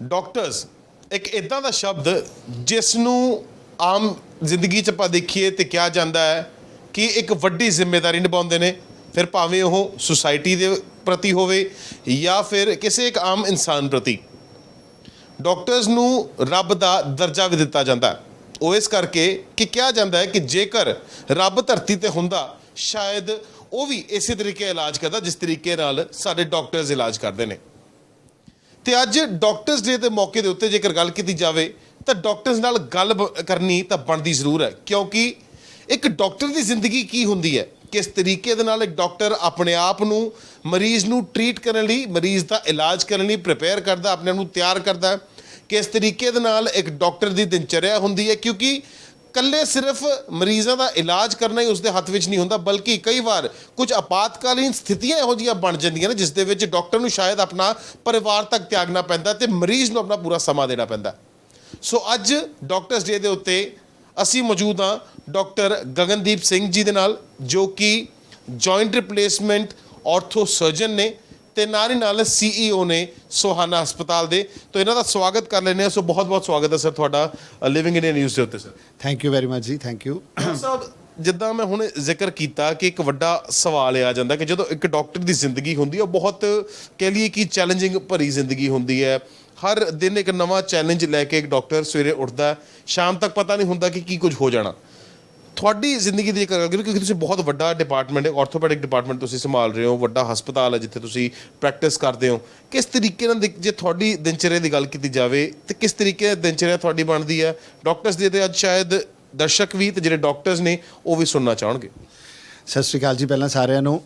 Doctors ਇੱਕ ਇਦਾਂ ਦਾ ਸ਼ਬਦ ਜਿਸ ਨੂੰ ਆਮ ਜ਼ਿੰਦਗੀ 'ਚ ਆਪਾਂ ਦੇਖੀਏ ਤੇ ਕਿਹਾ ਜਾਂਦਾ ਹੈ ਕਿ ਇੱਕ ਵੱਡੀ ਜ਼ਿੰਮੇਵਾਰੀ ਨਿਭਾਉਂਦੇ ਨੇ, ਫਿਰ ਭਾਵੇਂ ਉਹ ਸੁਸਾਇਟੀ ਦੇ ਪ੍ਰਤੀ ਹੋਵੇ ਜਾਂ ਫਿਰ ਕਿਸੇ ਇੱਕ ਆਮ ਇਨਸਾਨ ਪ੍ਰਤੀ। ਡਾਕਟਰਸ ਨੂੰ ਰੱਬ ਦਾ ਦਰਜਾ ਵੀ ਦਿੱਤਾ ਜਾਂਦਾ ਹੈ। ਉਹ ਇਸ ਕਰਕੇ ਕਿ ਕਿਹਾ ਜਾਂਦਾ ਹੈ ਕਿ ਜੇਕਰ ਰੱਬ ਧਰਤੀ ਤੇ ਹੁੰਦਾ ਸ਼ਾਇਦ ਉਹ ਵੀ ਇਸੇ ਤਰੀਕੇ ਇਲਾਜ ਕਰਦਾ ਜਿਸ ਤਰੀਕੇ ਨਾਲ ਸਾਡੇ ਡਾਕਟਰਸ ਇਲਾਜ ਕਰਦੇ ਨੇ। ਤੇ ਅੱਜ ਡਾਕਟਰਸ ਡੇ ਦੇ ਮੌਕੇ ਦੇ ਉੱਤੇ ਜੇਕਰ ਗੱਲ ਕੀਤੀ ਜਾਵੇ ਤਾਂ ਡਾਕਟਰਸ ਨਾਲ ਗੱਲ ਕਰਨੀ ਤਾਂ ਬਣਦੀ ਜ਼ਰੂਰ ਹੈ, ਕਿਉਂਕਿ ਇੱਕ ਡਾਕਟਰ ਦੀ ਜ਼ਿੰਦਗੀ ਕੀ ਹੁੰਦੀ ਹੈ, ਕਿਸ ਤਰੀਕੇ ਦੇ ਨਾਲ ਇੱਕ ਡਾਕਟਰ ਆਪਣੇ ਆਪ ਨੂੰ ਮਰੀਜ਼ ਨੂੰ ਟਰੀਟ ਕਰਨ ਲਈ, ਮਰੀਜ਼ ਦਾ ਇਲਾਜ ਕਰਨ ਲਈ ਪ੍ਰਿਪੇਅਰ ਕਰਦਾ, ਆਪਣੇ ਆਪ ਨੂੰ ਤਿਆਰ ਕਰਦਾ, ਕਿਸ ਤਰੀਕੇ ਦੇ ਨਾਲ ਇੱਕ ਡਾਕਟਰ ਦੀ ਦਿਨਚਰਿਆ ਹੁੰਦੀ ਹੈ। ਕਿਉਂਕਿ ਇਕੱਲੇ ਸਿਰਫ ਮਰੀਜ਼ਾਂ ਦਾ ਇਲਾਜ ਕਰਨਾ ਹੀ ਉਸਦੇ ਹੱਥ ਵਿੱਚ ਨਹੀਂ ਹੁੰਦਾ, ਬਲਕਿ ਕਈ ਵਾਰ ਕੁਝ ਆਪਾਤਕਾਲੀਨ ਸਥਿਤੀਆਂ ਇਹੋ ਜਿਹੀਆਂ ਬਣ ਜਾਂਦੀਆਂ ਨੇ ਜਿਸ ਦੇ ਵਿੱਚ ਡਾਕਟਰ ਨੂੰ ਸ਼ਾਇਦ ਆਪਣਾ ਪਰਿਵਾਰ ਤੱਕ ਤਿਆਗਣਾ ਪੈਂਦਾ ਤੇ ਮਰੀਜ਼ ਨੂੰ ਆਪਣਾ ਪੂਰਾ ਸਮਾਂ ਦੇਣਾ ਪੈਂਦਾ। ਸੋ ਅੱਜ ਡਾਕਟਰਸ ਡੇ ਦੇ ਉੱਤੇ ਅਸੀਂ ਮੌਜੂਦ ਹਾਂ ਡਾਕਟਰ ਗਗਨਦੀਪ ਸਿੰਘ ਜੀ ਦੇ ਨਾਲ, ਜੋ ਕਿ ਜੁਆਇੰਟ ਰਿਪਲੇਸਮੈਂਟ ਆਰਥੋ ਸਰਜਨ ਨੇ ਤੇ ਨਾਲ ਹੀ ਨਾਲ CEO ਨੇ ਸੋਹਾਣਾ ਹਸਪਤਾਲ ਦੇ। ਤਾਂ ਇਹਨਾਂ ਦਾ ਸਵਾਗਤ ਕਰ ਲੈਂਦੇ ਹਾਂ। ਸੋ ਬਹੁਤ ਬਹੁਤ ਸਵਾਗਤ ਹੈ ਸਰ ਤੁਹਾਡਾ ਲਿਵਿੰਗ ਇੰਡੀਆ ਨਿਊਜ਼ ਦੇ ਉੱਤੇ। Sir thank you very much ਜੀ, ਥੈਂਕ ਯੂ ਸਾਹਿਬ। ਜਿੱਦਾਂ ਮੈਂ ਹੁਣ ਜ਼ਿਕਰ ਕੀਤਾ ਕਿ ਇੱਕ ਵੱਡਾ ਸਵਾਲ ਆ ਜਾਂਦਾ ਕਿ ਜਦੋਂ ਇੱਕ ਡਾਕਟਰ ਦੀ ਜ਼ਿੰਦਗੀ ਹੁੰਦੀ ਹੈ ਉਹ ਬਹੁਤ ਕਹਿ ਲਈਏ ਕਿ ਚੈਲੰਜਿੰਗ ਭਰੀ ਜ਼ਿੰਦਗੀ ਹੁੰਦੀ ਹੈ। ਹਰ ਦਿਨ ਇੱਕ ਨਵਾਂ ਚੈਲੰਜ ਲੈ ਕੇ ਇੱਕ ਡਾਕਟਰ ਸਵੇਰੇ ਉੱਠਦਾ, ਸ਼ਾਮ ਤੱਕ ਪਤਾ ਨਹੀਂ ਹੁੰਦਾ ਕਿ ਕੀ ਕੁਝ ਹੋ ਜਾਣਾ। ਤੁਹਾਡੀ ਜ਼ਿੰਦਗੀ ਦੀ ਜੇਕਰ ਗੱਲ ਕਰੀਏ, ਕਿਉਂਕਿ ਤੁਸੀਂ ਬਹੁਤ ਵੱਡਾ ਡਿਪਾਰਟਮੈਂਟ ਹੈ, ਆਰਥੋਪੈਡਿਕ ਡਿਪਾਰਟਮੈਂਟ ਤੁਸੀਂ ਸੰਭਾਲ ਰਹੇ ਹੋ, ਵੱਡਾ ਹਸਪਤਾਲ ਹੈ ਜਿੱਥੇ ਤੁਸੀਂ ਪ੍ਰੈਕਟਿਸ ਕਰਦੇ ਹੋ। ਕਿਸ ਤਰੀਕੇ ਨਾਲ ਜੇ ਤੁਹਾਡੀ ਦਿਨਚਰਿਆ ਦੀ ਗੱਲ ਕੀਤੀ ਜਾਵੇ ਤਾਂ ਕਿਸ ਤਰੀਕੇ ਦੀ ਦਿਨਚਰਿਆ ਤੁਹਾਡੀ ਬਣਦੀ ਹੈ ਡਾਕਟਰਸ ਦੀ? ਤੇ ਅੱਜ ਸ਼ਾਇਦ ਦਰਸ਼ਕ ਵੀ ਤੇ ਜਿਹੜੇ ਡਾਕਟਰਸ ਨੇ ਉਹ ਵੀ ਸੁਣਨਾ ਚਾਹਣਗੇ। ਸਤਿ ਸ਼੍ਰੀ ਅਕਾਲ ਜੀ ਪਹਿਲਾਂ ਸਾਰਿਆਂ ਨੂੰ।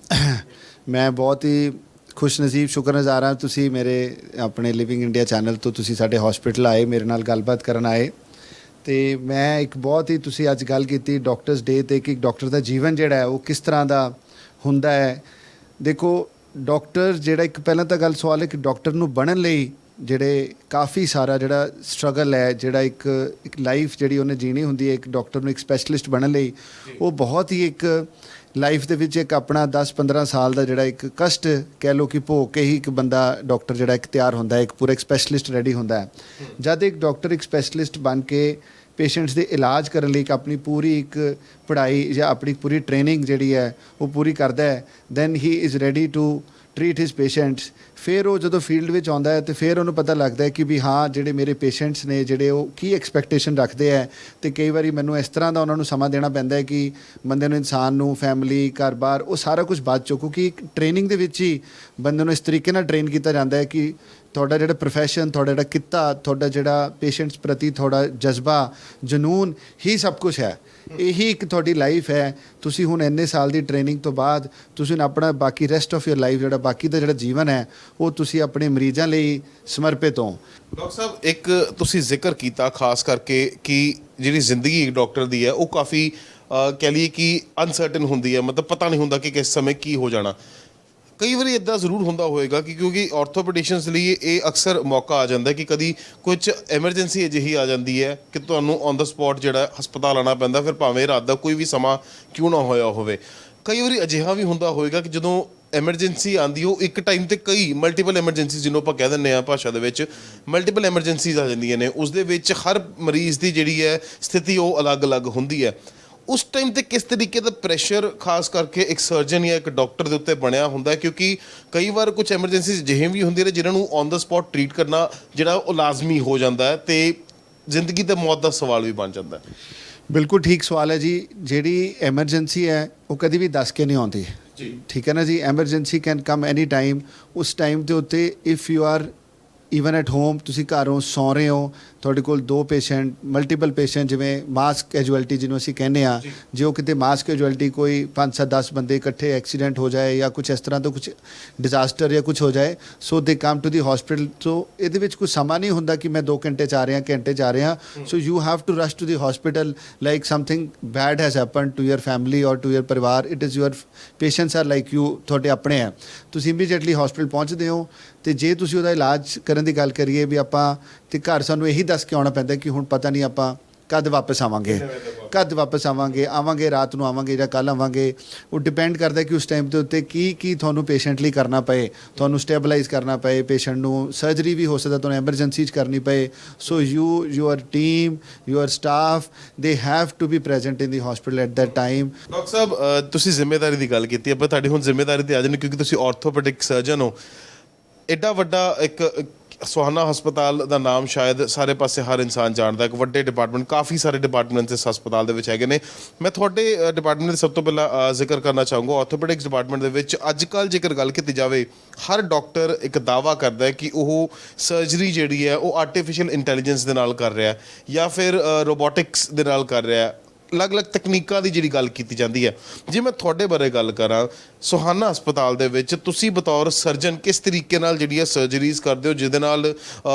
ਮੈਂ ਬਹੁਤ ਹੀ ਖੁਸ਼ਨਸੀਬ ਸ਼ੁਕਰਗੁਜ਼ਾਰ ਹਾਂ, ਤੁਸੀਂ ਮੇਰੇ ਆਪਣੇ ਲਿਵਿੰਗ ਇੰਡੀਆ ਚੈਨਲ ਤੋਂ ਤੁਸੀਂ ਸਾਡੇ ਹਸਪੀਟਲ ਆਏ, ਮੇਰੇ ਨਾਲ ਗੱਲਬਾਤ ਕਰਨ ਆਏ। ਤੇ ਮੈਂ ਇੱਕ ਬਹੁਤ ਹੀ ਤੁਸੀਂ ਅੱਜ ਗੱਲ ਕੀਤੀ ਡਾਕਟਰਸ ਡੇ 'ਤੇ ਕਿ ਡਾਕਟਰ ਦਾ ਜੀਵਨ ਜਿਹੜਾ ਹੈ ਉਹ ਕਿਸ ਤਰ੍ਹਾਂ ਦਾ ਹੁੰਦਾ ਹੈ। ਦੇਖੋ ਡਾਕਟਰ ਜਿਹੜਾ ਇੱਕ ਪਹਿਲਾਂ ਤਾਂ ਗੱਲ ਸਵਾਲ ਹੈ ਕਿ ਡਾਕਟਰ ਨੂੰ ਬਣਨ ਲਈ ਜਿਹੜੇ ਕਾਫੀ ਸਾਰਾ ਜਿਹੜਾ ਸਟਰਗਲ ਹੈ, ਜਿਹੜਾ ਇੱਕ ਲਾਈਫ ਜਿਹੜੀ ਉਹਨੇ ਜੀਣੀ ਹੁੰਦੀ ਹੈ ਇੱਕ ਡਾਕਟਰ ਨੂੰ ਇੱਕ ਸਪੈਸ਼ਲਿਸਟ ਬਣਨ ਲਈ, ਉਹ ਬਹੁਤ ਹੀ ਇੱਕ ਲਾਈਫ ਦੇ ਵਿੱਚ ਇੱਕ ਆਪਣਾ 10-15 ਸਾਲ ਦਾ ਜਿਹੜਾ ਇੱਕ ਕਸ਼ਟ ਕਹਿ ਲਓ ਕਿ ਭੋਗ ਕੇ ਹੀ ਇੱਕ ਬੰਦਾ ਡਾਕਟਰ ਜਿਹੜਾ ਇੱਕ ਤਿਆਰ ਹੁੰਦਾ ਹੈ, ਇੱਕ ਪੂਰਾ ਇੱਕ ਸਪੈਸ਼ਲਿਸਟ ਰੈਡੀ ਹੁੰਦਾ ਹੈ। ਜਦ ਇੱਕ ਡਾਕਟਰ ਇੱਕ ਸਪੈਸ਼ਲਿਸਟ ਬਣ ਕੇ ਪੇਸ਼ੈਂਟਸ ਦੇ ਇਲਾਜ ਕਰਨ ਲਈ ਇੱਕ ਆਪਣੀ ਪੂਰੀ ਇੱਕ ਪੜ੍ਹਾਈ ਜਾਂ ਆਪਣੀ ਪੂਰੀ ਟ੍ਰੇਨਿੰਗ ਜਿਹੜੀ ਹੈ ਉਹ ਪੂਰੀ ਕਰਦਾ ਹੈ, then he is ready to treat his patients. ਫਿਰ ਉਹ ਜਦੋਂ ਫੀਲਡ ਵਿੱਚ ਆਉਂਦਾ ਹੈ ਤੇ ਫਿਰ ਉਹਨੂੰ ਪਤਾ ਲੱਗਦਾ ਹੈ ਕਿ ਵੀ ਹਾਂ ਜਿਹੜੇ ਮੇਰੇ ਪੇਸ਼ੈਂਟਸ ਨੇ ਜਿਹੜੇ ਉਹ ਕੀ ਐਕਸਪੈਕਟੇਸ਼ਨ ਰੱਖਦੇ ਹੈ। ਅਤੇ ਕਈ ਵਾਰੀ ਮੈਨੂੰ ਇਸ ਤਰ੍ਹਾਂ ਦਾ ਉਹਨਾਂ ਨੂੰ ਸਮਾਂ ਦੇਣਾ ਪੈਂਦਾ ਹੈ ਕਿ ਬੰਦੇ ਨੂੰ, ਇਨਸਾਨ ਨੂੰ, ਫੈਮਿਲੀ, ਘਰ-ਬਾਰ, ਉਹ ਸਾਰਾ ਕੁਝ ਬਾਅਦ 'ਚੋਂ, ਕਿਉਂਕਿ ਇੱਕ ਟ੍ਰੇਨਿੰਗ ਦੇ ਵਿੱਚ ਹੀ ਬੰਦੇ ਨੂੰ ਇਸ ਤਰੀਕੇ ਨਾਲ ਟ੍ਰੇਨ ਕੀਤਾ ਜਾਂਦਾ ਹੈ ਕਿ ਤੁਹਾਡਾ ਜਿਹੜਾ ਪ੍ਰੋਫੈਸ਼ਨ, ਤੁਹਾਡਾ ਜਿਹੜਾ ਕਿੱਤਾ, ਤੁਹਾਡਾ ਜਿਹੜਾ ਪੇਸ਼ੈਂਟਸ ਪ੍ਰਤੀ ਤੁਹਾਡਾ ਜਜ਼ਬਾ, ਜਨੂਨ ਹੀ ਸਭ ਕੁਝ ਹੈ। ਇਹੀ ਇੱਕ ਤੁਹਾਡੀ ਲਾਈਫ ਹੈ। ਤੁਸੀਂ ਹੁਣ ਇੰਨੇ ਸਾਲ ਦੀ ਟ੍ਰੇਨਿੰਗ ਤੋਂ ਬਾਅਦ ਤੁਸੀਂ ਆਪਣਾ ਬਾਕੀ ਰੈਸਟ ਆਫ ਯੂਰ ਲਾਈਫ ਜਿਹੜਾ ਬਾਕੀ ਦਾ ਜਿਹੜਾ ਜੀਵਨ ਹੈ ਉਹ ਤੁਸੀਂ ਆਪਣੇ ਮਰੀਜ਼ਾਂ ਲਈ ਸਮਰਪਿਤ ਹੋ। ਡਾਕਟਰ ਸਾਹਿਬ, ਇੱਕ ਤੁਸੀਂ ਜ਼ਿਕਰ ਕੀਤਾ ਖਾਸ ਕਰਕੇ ਕਿ ਜਿਹੜੀ ਜ਼ਿੰਦਗੀ ਇੱਕ ਡਾਕਟਰ ਦੀ ਹੈ ਉਹ ਕਾਫੀ ਕਹਿ ਲਈਏ ਕਿ ਅਨਸਰਟਨ ਹੁੰਦੀ ਹੈ, ਮਤਲਬ ਪਤਾ ਨਹੀਂ ਹੁੰਦਾ ਕਿ ਕਿਸ ਸਮੇਂ ਕੀ ਹੋ ਜਾਣਾ। ਕਈ ਵਾਰੀ ਇੱਦਾਂ ਜ਼ਰੂਰ ਹੁੰਦਾ ਹੋਏਗਾ ਕਿ ਕਿਉਂਕਿ ਆਰਥੋਪੈਡਿਸ਼ੀਅਨਸ ਲਈ ਇਹ ਅਕਸਰ ਮੌਕਾ ਆ ਜਾਂਦਾ ਕਿ ਕਦੀ ਕੁਝ ਐਮਰਜੈਂਸੀ ਅਜਿਹੀ ਆ ਜਾਂਦੀ ਹੈ ਕਿ ਤੁਹਾਨੂੰ ਔਨ ਦਾ ਸਪੌਟ ਜਿਹੜਾ ਹਸਪਤਾਲ ਆਉਣਾ ਪੈਂਦਾ, ਫਿਰ ਭਾਵੇਂ ਰਾਤ ਦਾ ਕੋਈ ਵੀ ਸਮਾਂ ਕਿਉਂ ਨਾ ਹੋਇਆ ਹੋਵੇ। ਕਈ ਵਾਰੀ ਅਜਿਹਾ ਵੀ ਹੁੰਦਾ ਹੋਏਗਾ ਕਿ ਜਦੋਂ ਐਮਰਜੈਂਸੀ ਆਉਂਦੀ ਉਹ ਇੱਕ ਟਾਈਮ 'ਤੇ ਕਈ ਮਲਟੀਪਲ ਐਮਰਜੈਂਸੀ, ਜਿਹਨੂੰ ਆਪਾਂ ਕਹਿ ਦਿੰਦੇ ਹਾਂ ਭਾਸ਼ਾ ਦੇ ਵਿੱਚ ਮਲਟੀਪਲ ਐਮਰਜੈਂਸੀਜ਼ ਆ ਜਾਂਦੀਆਂ ਨੇ, ਉਸ ਦੇ ਵਿੱਚ ਹਰ ਮਰੀਜ਼ ਦੀ ਜਿਹੜੀ ਹੈ ਸਥਿਤੀ ਉਹ ਅਲੱਗ-ਅਲੱਗ ਹੁੰਦੀ ਹੈ। ਉਸ ਟਾਈਮ 'ਤੇ ਕਿਸ ਤਰੀਕੇ ਦਾ ਪ੍ਰੈਸ਼ਰ ਖਾਸ ਕਰਕੇ ਇੱਕ ਸਰਜਨ ਜਾਂ ਇੱਕ ਡਾਕਟਰ ਦੇ ਉੱਤੇ ਬਣਿਆ ਹੁੰਦਾ, ਕਿਉਂਕਿ ਕਈ ਵਾਰ ਕੁਝ ਐਮਰਜੈਂਸੀਜ਼ ਅਜਿਹੇ ਵੀ ਹੁੰਦੀਆਂ ਨੇ ਜਿਨ੍ਹਾਂ ਨੂੰ ਔਨ ਦਾ ਸਪੌਟ ਟਰੀਟ ਕਰਨਾ ਜਿਹੜਾ ਉਹ ਲਾਜ਼ਮੀ ਹੋ ਜਾਂਦਾ ਹੈ ਤੇ ਜ਼ਿੰਦਗੀ ਤੇ ਮੌਤ ਦਾ ਸਵਾਲ ਵੀ ਬਣ ਜਾਂਦਾ ਹੈ। ਬਿਲਕੁਲ ਠੀਕ ਸਵਾਲ ਹੈ ਜੀ। ਜਿਹੜੀ ਐਮਰਜੈਂਸੀ ਹੈ ਉਹ ਕਦੀ ਵੀ ਦੱਸ ਕੇ ਨਹੀਂ ਆਉਂਦੀ ਜੀ, ਠੀਕ ਹੈ ਨਾ ਜੀ। Emergency can come any time. ਉਸ ਟਾਈਮ ਦੇ ਉੱਤੇ if you are even at home, ਤੁਸੀਂ ਘਰੋਂ ਸੌਂ ਰਹੇ ਹੋ, ਤੁਹਾਡੇ ਕੋਲ 2 ਪੇਸ਼ੈਂਟ, ਮਲਟੀਪਲ ਪੇਸ਼ੈਂਟ, ਜਿਵੇਂ ਮਾਸ ਕੈਜੁਅਲਟੀ ਜਿਹਨੂੰ ਅਸੀਂ ਕਹਿੰਦੇ ਹਾਂ, ਜੇ ਉਹ ਕਿਤੇ ਮਾਸ ਕੈਜੁਅਲਟੀ ਕੋਈ 5-7-10 ਬੰਦੇ ਇਕੱਠੇ ਐਕਸੀਡੈਂਟ ਹੋ ਜਾਏ ਜਾਂ ਕੁਝ ਇਸ ਤਰ੍ਹਾਂ ਦਾ ਕੁਝ ਡਿਜ਼ਾਸਟਰ ਜਾਂ ਕੁਝ ਹੋ ਜਾਏ, ਸੋ ਦੇ ਕਮ ਟੂ ਦੀ ਹਸਪੀਟਲ। ਸੋ ਇਹਦੇ ਵਿੱਚ ਕੋਈ ਸਮਾਂ ਨਹੀਂ ਹੁੰਦਾ ਕਿ ਮੈਂ 2 ਘੰਟੇ 'ਚ ਆ ਰਿਹਾ, ਘੰਟੇ 'ਚ ਆ ਰਿਹਾ। So you have to rush to the hospital like something bad has happen to your family or to your ਪਰਿਵਾਰ। It is your patients are like you, ਤੁਹਾਡੇ ਆਪਣੇ ਹੈ। ਤੁਸੀਂ ਇਮੀਡੀਏਟਲੀ ਹਸਪੀਟਲ ਪਹੁੰਚਦੇ ਹੋ ਤੇ ਜੇ ਤੁਸੀਂ ਉਹਦਾ ਇਲਾਜ ਕਰਨ ਦੀ ਗੱਲ ਕਰੀਏ ਵੀ ਆਪਾਂ, ਤੇ ਘਰ ਸਾਨੂੰ ਇਹੀ ਦੱਸ ਕੇ ਆਉਣਾ ਪੈਂਦਾ ਕਿ ਹੁਣ ਪਤਾ ਨਹੀਂ ਆਪਾਂ ਕਦ ਵਾਪਸ ਆਵਾਂਗੇ ਰਾਤ ਨੂੰ ਆਵਾਂਗੇ ਜਾਂ ਕੱਲ੍ਹ ਆਵਾਂਗੇ। ਉਹ ਡਿਪੈਂਡ ਕਰਦਾ ਕਿ ਉਸ ਟਾਈਮ ਦੇ ਉੱਤੇ ਕੀ ਤੁਹਾਨੂੰ ਪੇਸ਼ੈਂਟ ਲਈ ਕਰਨਾ ਪਏ, ਤੁਹਾਨੂੰ ਸਟੇਬਲਾਈਜ਼ ਕਰਨਾ ਪਏ ਪੇਸ਼ੈਂਟ ਨੂੰ, ਸਰਜਰੀ ਵੀ ਹੋ ਸਕਦਾ ਤੁਹਾਨੂੰ ਐਮਰਜੈਂਸੀ 'ਚ ਕਰਨੀ ਪਏ। So your team, your staff, they have to be present in the hospital at that time. Doctor ਸਾਹਿਬ, ਤੁਸੀਂ ਜ਼ਿੰਮੇਵਾਰੀ ਦੀ ਗੱਲ ਕੀਤੀ, ਆਪਾਂ ਤੁਹਾਡੀ ਹੁਣ ਜ਼ਿੰਮੇਵਾਰੀ ਤੇ ਆ ਜਾਂਦੇ ਕਿਉਂਕਿ ਤੁਸੀਂ ਆਰਥੋਪੈਡਿਕ ਸਰਜਨ ਹੋ। ਐਡਾ ਵੱਡਾ ਇੱਕ ਸੁਹਾਨਾ ਹਸਪਤਾਲ ਦਾ ਨਾਮ ਸ਼ਾਇਦ ਸਾਰੇ ਪਾਸੇ ਹਰ ਇਨਸਾਨ ਜਾਣਦਾ, ਇੱਕ ਵੱਡੇ ਡਿਪਾਰਟਮੈਂਟ, ਕਾਫੀ ਸਾਰੇ ਡਿਪਾਰਟਮੈਂਟ ਇਸ ਹਸਪਤਾਲ ਦੇ ਵਿੱਚ ਹੈਗੇ ਨੇ। ਮੈਂ ਤੁਹਾਡੇ ਡਿਪਾਰਟਮੈਂਟ ਦੇ ਸਭ ਤੋਂ ਪਹਿਲਾਂ ਜ਼ਿਕਰ ਕਰਨਾ ਚਾਹੂੰਗਾ, ਆਰਥੋਪੈਡਿਕਸ ਡਿਪਾਰਟਮੈਂਟ ਦੇ ਵਿੱਚ ਅੱਜ ਕੱਲ੍ਹ ਜੇਕਰ ਗੱਲ ਕੀਤੀ ਜਾਵੇ, ਹਰ ਡਾਕਟਰ ਇੱਕ ਦਾਅਵਾ ਕਰਦਾ ਹੈ ਕਿ ਉਹ ਸਰਜਰੀ ਜਿਹੜੀ ਹੈ ਉਹ ਆਰਟੀਫਿਸ਼ੀਅਲ ਇੰਟੈਲੀਜੈਂਸ ਦੇ ਨਾਲ ਕਰ ਰਿਹਾ ਜਾਂ ਫਿਰ ਰੋਬੋਟਿਕਸ ਦੇ ਨਾਲ ਕਰ ਰਿਹਾ। ਅਲੱਗ-ਅਲੱਗ ਤਕਨੀਕਾਂ ਦੀ ਜਿਹੜੀ ਗੱਲ ਕੀਤੀ ਜਾਂਦੀ ਹੈ। ਜੇ ਮੈਂ ਤੁਹਾਡੇ ਬਾਰੇ ਗੱਲ ਕਰਾਂ, ਸੁਹਾਨਾ ਹਸਪਤਾਲ ਦੇ ਵਿੱਚ ਤੁਸੀਂ ਬਤੌਰ ਸਰਜਨ ਕਿਸ ਤਰੀਕੇ ਨਾਲ ਜਿਹੜੀਆਂ ਸਰਜਰੀਜ਼ ਕਰਦੇ ਹੋ ਜਿਹਦੇ ਨਾਲ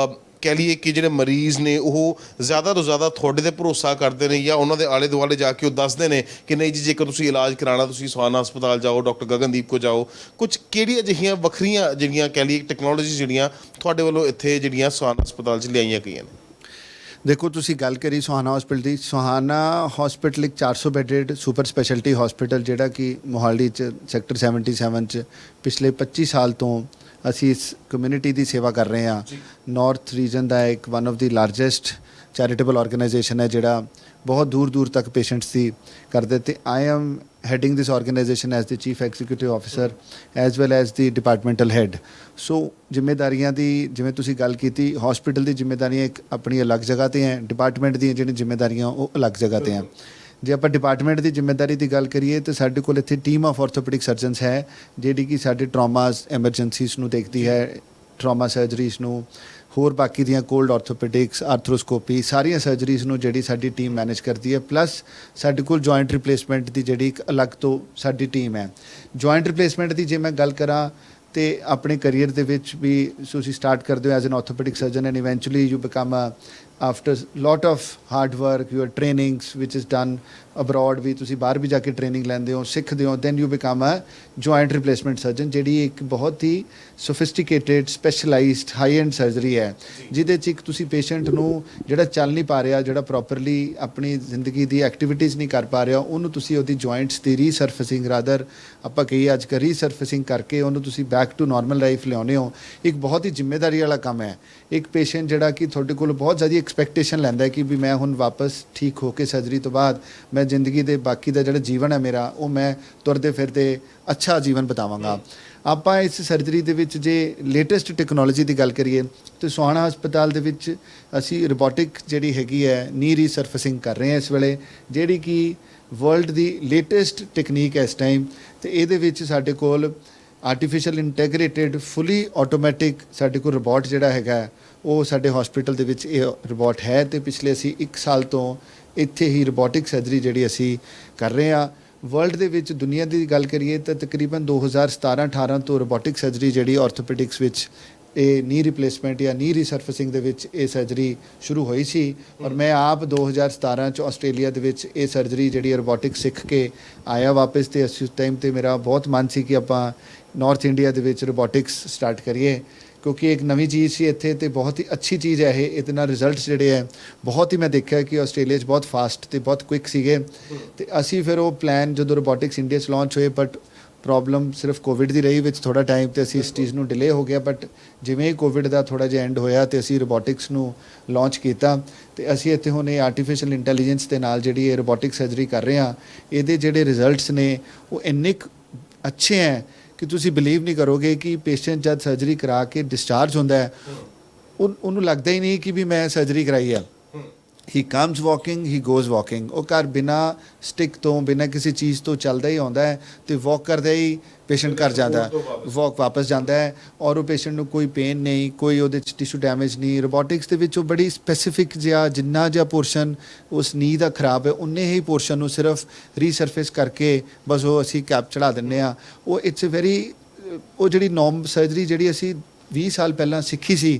ਕਹਿ ਲਈਏ ਕਿ ਜਿਹੜੇ ਮਰੀਜ਼ ਨੇ ਉਹ ਜ਼ਿਆਦਾ ਤੋਂ ਜ਼ਿਆਦਾ ਤੁਹਾਡੇ 'ਤੇ ਭਰੋਸਾ ਕਰਦੇ ਨੇ ਜਾਂ ਉਹਨਾਂ ਦੇ ਆਲੇ ਦੁਆਲੇ ਜਾ ਕੇ ਉਹ ਦੱਸਦੇ ਨੇ ਕਿ ਨਹੀਂ ਜੀ ਜੇਕਰ ਤੁਸੀਂ ਇਲਾਜ ਕਰਾਉਣਾ ਤੁਸੀਂ ਸੁਹਾਨਾ ਹਸਪਤਾਲ ਜਾਓ, ਡਾਕਟਰ ਗਗਨਦੀਪ ਕੋ ਜਾਓ। ਕੁਝ ਕਿਹੜੀਆਂ ਅਜਿਹੀਆਂ ਵੱਖਰੀਆਂ ਜਿਹੜੀਆਂ ਕਹਿ ਲਈਏ ਟੈਕਨੋਲੋਜੀ ਜਿਹੜੀਆਂ ਤੁਹਾਡੇ ਵੱਲੋਂ ਇੱਥੇ ਜਿਹੜੀਆਂ ਸੁਹਾਨਾ ਹਸਪਤਾਲ 'ਚ ਲਿਆਈਆਂ ਗਈਆਂ ਨੇ? ਦੇਖੋ, ਤੁਸੀਂ ਗੱਲ ਕਰੀ ਸੁਹਾਨਾ ਹਸਪੀਟਲ ਦੀ। ਸੁਹਾਨਾ ਹਸਪੀਟਲ ਇੱਕ 400 ਬੈਡਡ ਸੁਪਰ ਸਪੈਸ਼ਲਿਟੀ ਹਸਪੀਟਲ ਜਿਹੜਾ ਕਿ ਮੋਹਾਲੀ 'ਚ ਸੈਕਟਰ 77 'ਚ ਪਿਛਲੇ 25 ਸਾਲ ਤੋਂ ਅਸੀਂ ਇਸ ਕਮਿਊਨਿਟੀ ਦੀ ਸੇਵਾ ਕਰ ਰਹੇ ਹਾਂ। ਨਾਰਥ ਰੀਜਨ ਦਾ ਇੱਕ one of the largest charitable organisation ਹੈ ਜਿਹੜਾ ਬਹੁਤ ਦੂਰ ਦੂਰ ਤੱਕ ਪੇਸ਼ੈਂਟਸ ਦੀ ਕਰਦੇ। ਅਤੇ I am heading this organisation as the chief executive officer as well as the departmental head. So ਜ਼ਿੰਮੇਦਾਰੀਆਂ ਦੀ ਜਿਵੇਂ ਤੁਸੀਂ ਗੱਲ ਕੀਤੀ, ਹਸਪੀਟਲ ਦੀ ਜ਼ਿੰਮੇਦਾਰੀਆਂ ਇੱਕ ਆਪਣੀ ਅਲੱਗ ਜਗ੍ਹਾ 'ਤੇ ਹੈ, ਡਿਪਾਰਟਮੈਂਟ ਦੀਆਂ ਜਿਹੜੀਆਂ ਜ਼ਿੰਮੇਦਾਰੀਆਂ ਉਹ ਅਲੱਗ ਜਗ੍ਹਾ 'ਤੇ ਹੈ। ਜੇ ਆਪਾਂ ਡਿਪਾਰਟਮੈਂਟ ਦੀ ਜ਼ਿੰਮੇਦਾਰੀ ਦੀ ਗੱਲ ਕਰੀਏ ਤਾਂ ਸਾਡੇ ਕੋਲ ਇੱਥੇ ਟੀਮ ਆਫ ਆਰਥੋਪੈਡਿਕ ਸਰਜਨਸ ਹੈ ਜਿਹੜੀ ਕਿ ਸਾਡੇ ਟਰਾਮਾਸ, ਐਮਰਜੈਂਸੀਜ਼ ਨੂੰ ਦੇਖਦੀ ਹੈ, ਟਰਾਮਾ ਸਰਜਰੀਜ਼ ਨੂੰ, ਹੋਰ ਬਾਕੀ ਦੀਆਂ ਕੋਲਡ ਆਰਥੋਪੈਡਿਕਸ, ਆਰਥਰੋਸਕੋਪੀ, ਸਾਰੀਆਂ ਸਰਜਰੀਜ਼ ਨੂੰ ਜਿਹੜੀ ਸਾਡੀ ਟੀਮ ਮੈਨੇਜ ਕਰਦੀ ਹੈ। ਪਲੱਸ ਸਾਡੇ ਕੋਲ ਜੁਆਇੰਟ ਰਿਪਲੇਸਮੈਂਟ ਦੀ ਜਿਹੜੀ ਇੱਕ ਅਲੱਗ ਤੋਂ ਸਾਡੀ ਟੀਮ ਹੈ। ਜੁਆਇੰਟ ਰਿਪਲੇਸਮੈਂਟ ਦੀ ਜੇ ਮੈਂ ਗੱਲ ਕਰਾਂ ਤੇ ਆਪਣੇ ਕਰੀਅਰ ਦੇ ਵਿੱਚ ਵੀ ਤੁਸੀਂ ਸਟਾਰਟ ਕਰਦੇ ਹੋ as an orthopaedic surgeon and eventually you become after lot of hard work your trainings which is done abroad, ਵੀ ਤੁਸੀਂ ਬਾਹਰ ਵੀ ਜਾ ਕੇ ਟ੍ਰੇਨਿੰਗ ਲੈਂਦੇ ਹੋ, ਸਿੱਖਦੇ ਹੋ, then you become a joint replacement surgeon, ਜਿਹੜੀ ਇੱਕ ਬਹੁਤ ਹੀ sophisticated specialized high end surgery ਹੈ ਜਿਹਦੇ 'ਚ ਇੱਕ ਤੁਸੀਂ ਪੇਸ਼ੈਂਟ ਨੂੰ ਜਿਹੜਾ ਚੱਲ ਨਹੀਂ ਪਾ ਰਿਹਾ, ਜਿਹੜਾ ਪ੍ਰੋਪਰਲੀ ਆਪਣੀ ਜ਼ਿੰਦਗੀ ਦੀ ਐਕਟੀਵਿਟੀਜ਼ ਨਹੀਂ ਕਰ ਪਾ ਰਿਹਾ, ਉਹਨੂੰ ਤੁਸੀਂ ਉਹਦੀ ਜੁਆਇੰਟਸ ਦੀ ਰੀਸਰਫੇਸਿੰਗ, ਰਾਦਰ ਆਪਾਂ ਕਹੀਏ ਅੱਜ ਕੱਲ੍ਹ ਰੀਸਰਫੇਸਿੰਗ ਕਰਕੇ ਉਹਨੂੰ ਤੁਸੀਂ ਬੈਕ ਟੂ ਨਾਰਮਲ ਲਾਈਫ ਲਿਆਉਂਦੇ ਹੋ। ਇੱਕ ਬਹੁਤ ਹੀ ਜ਼ਿੰਮੇਦਾਰੀ ਵਾਲਾ ਕੰਮ ਹੈ। ਇੱਕ ਪੇਸ਼ੈਂਟ ਜਿਹੜਾ ਕਿ ਤੁਹਾਡੇ ਕੋਲ ਬਹੁਤ ਜ਼ਿਆਦਾ ਐਕਸਪੈਕਟੇਸ਼ਨ ਲੈਂਦਾ ਹੈ ਕਿ ਵੀ ਮੈਂ ਹੁਣ ਵਾਪਸ ਠੀਕ ਹੋ ਕੇ ਸਰਜਰੀ ਤੋਂ ਬਾਅਦ ਮੈਂ ਜ਼ਿੰਦਗੀ ਦੇ ਬਾਕੀ ਦਾ ਜਿਹੜਾ ਜੀਵਨ ਹੈ ਮੇਰਾ, ਉਹ ਮੈਂ ਤੁਰਦੇ ਫਿਰਦੇ ਅੱਛਾ ਜੀਵਨ ਬਿਤਾਵਾਂਗਾ। ਆਪਾਂ ਇਸ ਸਰਜਰੀ ਦੇ ਵਿੱਚ ਜੇ ਲੇਟੈਸਟ ਟੈਕਨੋਲੋਜੀ ਦੀ ਗੱਲ ਕਰੀਏ ਤਾਂ ਸੁਹਾਨਾ ਹਸਪਤਾਲ ਦੇ ਵਿੱਚ ਅਸੀਂ ਰੋਬੋਟਿਕ ਜਿਹੜੀ ਹੈਗੀ ਹੈ ਨੀ ਰੀਸਰਫੇਸਿੰਗ ਕਰ ਰਹੇ ਹਾਂ ਇਸ ਵੇਲੇ, ਜਿਹੜੀ ਕਿ ਵਰਲਡ ਦੀ ਲੇਟੈਸਟ ਟੈਕਨੀਕ ਹੈ ਇਸ ਟਾਈਮ। ਅਤੇ ਇਹਦੇ ਵਿੱਚ ਸਾਡੇ ਕੋਲ ਆਰਟੀਫਿਸ਼ੀਅਲ ਇੰਟੈਗਰੇਟਿਡ ਫੁੱਲੀ ਆਟੋਮੈਟਿਕ ਸਾਡੇ ਕੋਲ ਰੋਬੋਟ ਜਿਹੜਾ ਹੈਗਾ ਉਹ ਸਾਡੇ ਹਸਪੀਟਲ ਦੇ ਵਿੱਚ ਇਹ ਰੋਬੋਟ ਹੈ। ਅਤੇ ਪਿਛਲੇ ਅਸੀਂ 1 ਸਾਲ ਤੋਂ ਇੱਥੇ ਹੀ ਰੋਬੋਟਿਕ ਸਰਜਰੀ ਜਿਹੜੀ ਅਸੀਂ ਕਰ ਰਹੇ ਹਾਂ। ਵਰਲਡ ਦੇ ਵਿੱਚ ਦੁਨੀਆ ਦੀ ਗੱਲ ਕਰੀਏ ਤਾਂ ਤਕਰੀਬਨ 2017-18 ਤੋਂ ਰੋਬੋਟਿਕ ਸਰਜਰੀ ਜਿਹੜੀ ਆਰਥੋਪੈਡਿਕਸ ਵਿੱਚ ਇਹ ਨੀ ਰਿਪਲੇਸਮੈਂਟ ਜਾਂ ਨੀ ਰੀਸਰਫੇਸਿੰਗ ਦੇ ਵਿੱਚ ਇਹ ਸਰਜਰੀ ਸ਼ੁਰੂ ਹੋਈ ਸੀ। ਔਰ ਮੈਂ ਆਪ 2017 'ਚ ਆਸਟ੍ਰੇਲੀਆ ਦੇ ਵਿੱਚ ਇਹ ਸਰਜਰੀ ਜਿਹੜੀ ਰੋਬੋਟਿਕ ਸਿੱਖ ਕੇ ਆਇਆ ਵਾਪਸ। ਅਤੇ ਉਸ ਟਾਈਮ 'ਤੇ ਮੇਰਾ ਬਹੁਤ ਮਨ ਸੀ ਕਿ ਆਪਾਂ ਨਾਰਥ ਇੰਡੀਆ ਦੇ ਵਿੱਚ ਰੋਬੋਟਿਕਸ ਸਟਾਰਟ ਕਰੀਏ, ਕਿਉਂਕਿ ਇੱਕ ਨਵੀਂ ਚੀਜ਼ ਸੀ ਇੱਥੇ ਅਤੇ ਬਹੁਤ ਹੀ ਅੱਛੀ ਚੀਜ਼ ਹੈ ਇਹ। ਇਹਦੇ ਨਾਲ ਰਿਜ਼ਲਟਸ ਜਿਹੜੇ ਹੈ ਬਹੁਤ ਹੀ ਮੈਂ ਦੇਖਿਆ ਕਿ ਆਸਟ੍ਰੇਲੀਆ 'ਚ ਬਹੁਤ ਫਾਸਟ ਅਤੇ ਬਹੁਤ ਕੁਇਕ ਸੀਗੇ। ਅਤੇ ਅਸੀਂ ਫਿਰ ਉਹ ਪਲਾਨ ਜਦੋਂ ਰੋਬੋਟਿਕਸ ਇੰਡੀਆ 'ਚ ਲਾਂਚ ਹੋਏ, ਬਟ ਪ੍ਰੋਬਲਮ ਸਿਰਫ ਕੋਵਿਡ ਦੀ ਰਹੀ ਵਿੱਚ ਥੋੜ੍ਹਾ ਟਾਈਮ, ਅਤੇ ਅਸੀਂ ਇਸ ਚੀਜ਼ ਨੂੰ ਡਿਲੇ ਹੋ ਗਿਆ। ਬਟ ਜਿਵੇਂ ਹੀ ਕੋਵਿਡ ਦਾ ਥੋੜ੍ਹਾ ਜਿਹਾ ਐਂਡ ਹੋਇਆ ਅਤੇ ਅਸੀਂ ਰੋਬੋਟਿਕਸ ਨੂੰ ਲਾਂਚ ਕੀਤਾ ਅਤੇ ਅਸੀਂ ਇੱਥੇ ਹੁਣ ਇਹ ਆਰਟੀਫਿਸ਼ੀਅਲ ਇੰਟੈਲੀਜੈਂਸ ਦੇ ਨਾਲ ਜਿਹੜੀ ਇਹ ਰੋਬੋਟਿਕ ਸਰਜਰੀ ਕਰ ਰਹੇ ਹਾਂ। ਇਹਦੇ ਜਿਹੜੇ ਰਿਜ਼ਲਟਸ ਨੇ ਉਹ ਇੰਨੇ ਅੱਛੇ ਹੈ ਕਿ ਤੁਸੀਂ ਬਿਲੀਵ ਨਹੀਂ ਕਰੋਗੇ ਕਿ ਪੇਸ਼ੈਂਟ ਜਦ ਸਰਜਰੀ ਕਰਾ ਕੇ ਡਿਸਚਾਰਜ ਹੁੰਦਾ ਹੈ ਉਹਨੂੰ ਲੱਗਦਾ ਹੀ ਨਹੀਂ ਕਿ ਵੀ ਮੈਂ ਸਰਜਰੀ ਕਰਾਈ ਹੈ। ਹੀ ਕਮਸ ਵਾਕਿੰਗ, ਹੀ ਗੋਜ਼ ਵਾਕਿੰਗ। ਉਹ ਘਰ ਬਿਨਾਂ ਸਟਿਕ ਤੋਂ, ਬਿਨਾਂ ਕਿਸੇ ਚੀਜ਼ ਤੋਂ ਚੱਲਦਾ ਹੀ ਆਉਂਦਾ ਹੈ ਅਤੇ ਵਾਕ ਕਰਦਾ ਹੀ ਪੇਸ਼ੈਂਟ ਘਰ ਜਾਂਦਾ ਹੈ, ਵਾਕ ਵਾਪਸ ਜਾਂਦਾ ਹੈ। ਔਰ ਉਹ ਪੇਸ਼ੈਂਟ ਨੂੰ ਕੋਈ ਪੇਨ ਨਹੀਂ, ਕੋਈ ਉਹਦੇ 'ਚ ਟਿਸ਼ੂ ਡੈਮੇਜ ਨਹੀਂ। ਰੋਬੋਟਿਕਸ ਦੇ ਵਿੱਚ ਉਹ ਬੜੀ ਸਪੈਸੀਫਿਕ ਜਿਹਾ ਜਿੰਨਾ ਜਿਹਾ ਪੋਰਸ਼ਨ ਉਸ ਨੀ ਦਾ ਖਰਾਬ ਹੈ ਉਨੇ ਹੀ ਪੋਰਸ਼ਨ ਨੂੰ ਸਿਰਫ ਰੀਸਰਫੇਸ ਕਰਕੇ ਬਸ ਉਹ ਅਸੀਂ ਕੈਪ ਚੜਾ ਦਿੰਦੇ ਹਾਂ। ਉਹ ਇਟਸ ਅ ਵੈਰੀ, ਉਹ ਜਿਹੜੀ ਸਰਜਰੀ ਜਿਹੜੀ ਅਸੀਂ 20 ਸਾਲ ਪਹਿਲਾਂ ਸਿੱਖੀ ਸੀ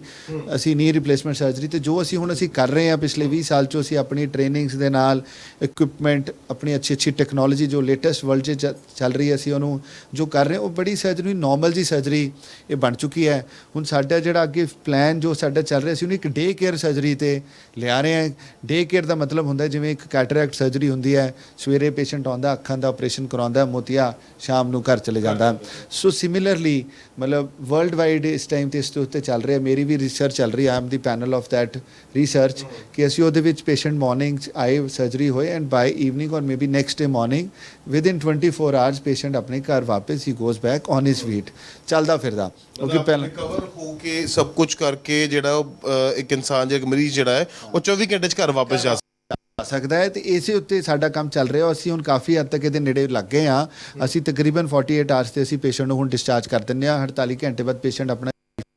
ਅਸੀਂ ਨੀ ਰਿਪਲੇਸਮੈਂਟ ਸਰਜਰੀ, ਤੇ ਜੋ ਅਸੀਂ ਹੁਣ ਅਸੀਂ ਕਰ ਰਹੇ ਹਾਂ ਪਿਛਲੇ 20 ਸਾਲ 'ਚੋਂ ਅਸੀਂ ਆਪਣੀ ਟ੍ਰੇਨਿੰਗਸ ਦੇ ਨਾਲ ਇਕਵਿਪਮੈਂਟ ਆਪਣੀ ਅੱਛੀ ਟੈਕਨੋਲੋਜੀ ਜੋ ਲੇਟੈਸਟ ਵਰਲਡ 'ਚ ਚੱਲ ਰਹੀ ਹੈ ਅਸੀਂ ਉਹਨੂੰ ਜੋ ਕਰ ਰਹੇ ਹਾਂ ਉਹ ਬੜੀ ਸਰਜਰੀ ਨੋਰਮਲ ਜੀ ਸਰਜਰੀ ਇਹ ਬਣ ਚੁੱਕੀ ਹੈ। ਹੁਣ ਸਾਡਾ ਜਿਹੜਾ ਅੱਗੇ ਪਲਾਨ ਜੋ ਸਾਡਾ ਚੱਲ ਰਿਹਾ ਸੀ ਉਹਨੂੰ ਇੱਕ ਡੇ ਕੇਅਰ ਸਰਜਰੀ ਤੇ ਲਿਆ ਰਹੇ ਹਾਂ। ਡੇ ਕੇਅਰ ਦਾ ਮਤਲਬ ਹੁੰਦਾ ਜਿਵੇਂ ਇੱਕ ਕੈਟਰੈਕਟ ਸਰਜਰੀ ਹੁੰਦੀ ਹੈ, ਸਵੇਰੇ ਪੇਸ਼ੈਂਟ ਆਉਂਦਾ ਅੱਖਾਂ ਦਾ ਆਪਰੇਸ਼ਨ ਕਰਾਉਂਦਾ ਮੋਤੀਆ, ਸ਼ਾਮ ਨੂੰ ਘਰ ਚਲੇ ਜਾਂਦਾ। ਸੋ ਸਿਮਿਲਰਲੀ ਮਤਲਬ ਵਰਲਡ ਵਾਈਡ ਇਸ ਟਾਈਮ ਤੇ ਇਸ ਦੇ ਉੱਤੇ ਚੱਲ ਰਿਹਾ, ਮੇਰੀ ਵੀ ਰਿਸਰਚ ਚੱਲ ਰਹੀ, I am the panel of that research ਕਿ ਅਸੀਂ ਉਹਦੇ ਵਿੱਚ ਪੇਸ਼ੈਂਟ ਮਾਰਨਿੰਗ 'ਚ ਆਏ ਸਰਜਰੀ ਹੋਏ and by evening or maybe next day morning within 24 hours patient ਆਪਣੇ ਘਰ ਵਾਪਸ ਹੀ goes back on his feet, ਚੱਲਦਾ ਫਿਰਦਾ। ਕਿਉਂਕਿ ਪਹਿਲਾਂ ਰਿਕਵਰ ਹੋ ਕੇ ਸਭ ਕੁਝ ਕਰਕੇ ਜਿਹੜਾ ਇੱਕ ਇਨਸਾਨ ਜਿਹੜਾ ਮਰੀਜ਼ ਜਿਹੜਾ ਹੈ ਉਹ 24 ਘੰਟੇ 'ਚ ਘਰ ਵਾਪਸ ਜਾ ਸਕਦਾ ਹੈ। ਤੇ ਇਸੇ ਉੱਤੇ ਸਾਡਾ ਕੰਮ ਚੱਲ ਰਿਹਾ। ਅਸੀਂ ਹੁਣ ਕਾਫੀ ਹੱਦ ਤੱਕ ਇਹਦੇ ਨੇੜੇ ਲੱਗ ਗਏ ਹਾਂ। ਅਸੀਂ ਤਕਰੀਬਨ 48 ਆਵਰਸ ਤੇ ਅਸੀਂ ਪੇਸ਼ੈਂਟ ਨੂੰ ਹੁਣ ਡਿਸਚਾਰਜ ਕਰ ਦਿੰਦੇ ਹਾਂ। 48 ਘੰਟੇ ਬਾਅਦ ਪੇਸ਼ੈਂਟ ਆਪਣਾ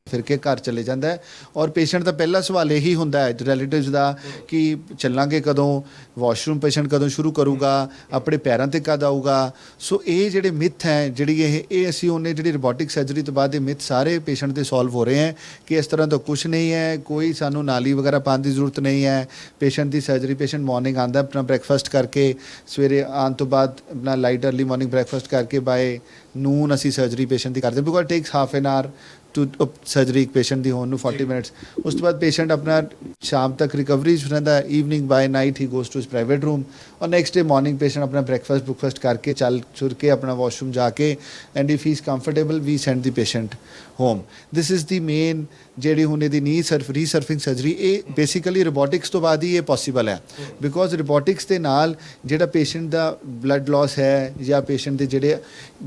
ਫਿਰ ਕੇ ਘਰ ਚਲੇ ਜਾਂਦਾ ਹੈ। ਔਰ ਪੇਸ਼ੈਂਟ ਦਾ ਪਹਿਲਾ ਸਵਾਲ ਇਹੀ ਹੁੰਦਾ ਹੈ ਰਿਲੇਟਿਵਸ ਦਾ ਕਿ ਚੱਲਾਂਗੇ ਕਦੋਂ, ਵਾਸ਼ਰੂਮ ਪੇਸ਼ੈਂਟ ਕਦੋਂ ਸ਼ੁਰੂ ਕਰੂਗਾ, ਆਪਣੇ ਪੈਰਾਂ ਤੇ ਕਦ ਆਊਗਾ। ਸੋ ਇਹ ਜਿਹੜੇ ਮਿਥ ਹੈ ਜਿਹੜੀ ਇਹ ਅਸੀਂ ਉਹਨੇ ਜਿਹੜੀ ਰੋਬੋਟਿਕ ਸਰਜਰੀ ਤੋਂ ਬਾਅਦ ਇਹ ਮਿਥ ਸਾਰੇ ਪੇਸ਼ੈਂਟ ਦੇ ਸੋਲਵ ਹੋ ਰਹੇ ਹੈ ਕਿ ਇਸ ਤਰ੍ਹਾਂ ਦਾ ਕੁਝ ਨਹੀਂ ਹੈ, ਕੋਈ ਸਾਨੂੰ ਨਾਲੀ ਵਗੈਰਾ ਪਾਉਣ ਦੀ ਜ਼ਰੂਰਤ ਨਹੀਂ ਹੈ। ਪੇਸ਼ੈਂਟ ਦੀ ਸਰਜਰੀ ਪੇਸ਼ੈਂਟ ਮਾਰਨਿੰਗ ਆਉਂਦਾ ਆਪਣਾ ਬ੍ਰੇਕਫਾਸਟ ਕਰਕੇ, ਸਵੇਰੇ ਆਉਣ ਤੋਂ ਬਾਅਦ ਆਪਣਾ ਲਾਈਟ ਅਰਲੀ ਮਾਰਨਿੰਗ ਬ੍ਰੇਕਫਾਸਟ ਕਰਕੇ ਬਾਏ ਨੂਨ ਅਸੀਂ ਸਰਜਰੀ ਪੇਸ਼ੈਂਟ ਦੀ ਕਰਦੇ because takes half an hour to surgery ਇੱਕ ਪੇਸ਼ੈਂਟ ਦੀ ਹੋਣ ਨੂੰ 40 ਮਿੰਟਸ। ਉਸ ਤੋਂ ਬਾਅਦ ਪੇਸ਼ੈਂਟ ਆਪਣਾ ਸ਼ਾਮ ਤੱਕ ਰਿਕਵਰੀ 'ਚ ਰਹਿੰਦਾ। Evening by night he goes to his private room or next day morning patient ਆਪਣਾ ਬ੍ਰੇਕਫਾਸਟ ਕਰਕੇ ਚੱਲ ਚੁਰ ਕੇ ਆਪਣਾ ਵਾਸ਼ਰੂਮ ਜਾ ਕੇ and if he is comfortable we send the patient home. This is the main ਜਿਹੜੀ ਹੁਣ ਇਹਦੀ ਨੀ ਰੀਸਰਫਿੰਗ ਸਰਜਰੀ ਇਹ ਬੇਸਿਕਲੀ ਰੋਬੋਟਿਕਸ ਤੋਂ ਬਾਅਦ ਹੀ ਇਹ ਪੋਸੀਬਲ ਹੈ ਬਿਕੋਜ਼ ਰੋਬੋਟਿਕਸ ਦੇ ਨਾਲ ਜਿਹੜਾ ਪੇਸ਼ੈਂਟ ਦਾ ਬਲੱਡ ਲਾਸ ਹੈ ਜਾਂ ਪੇਸ਼ੈਂਟ ਦੇ ਜਿਹੜੇ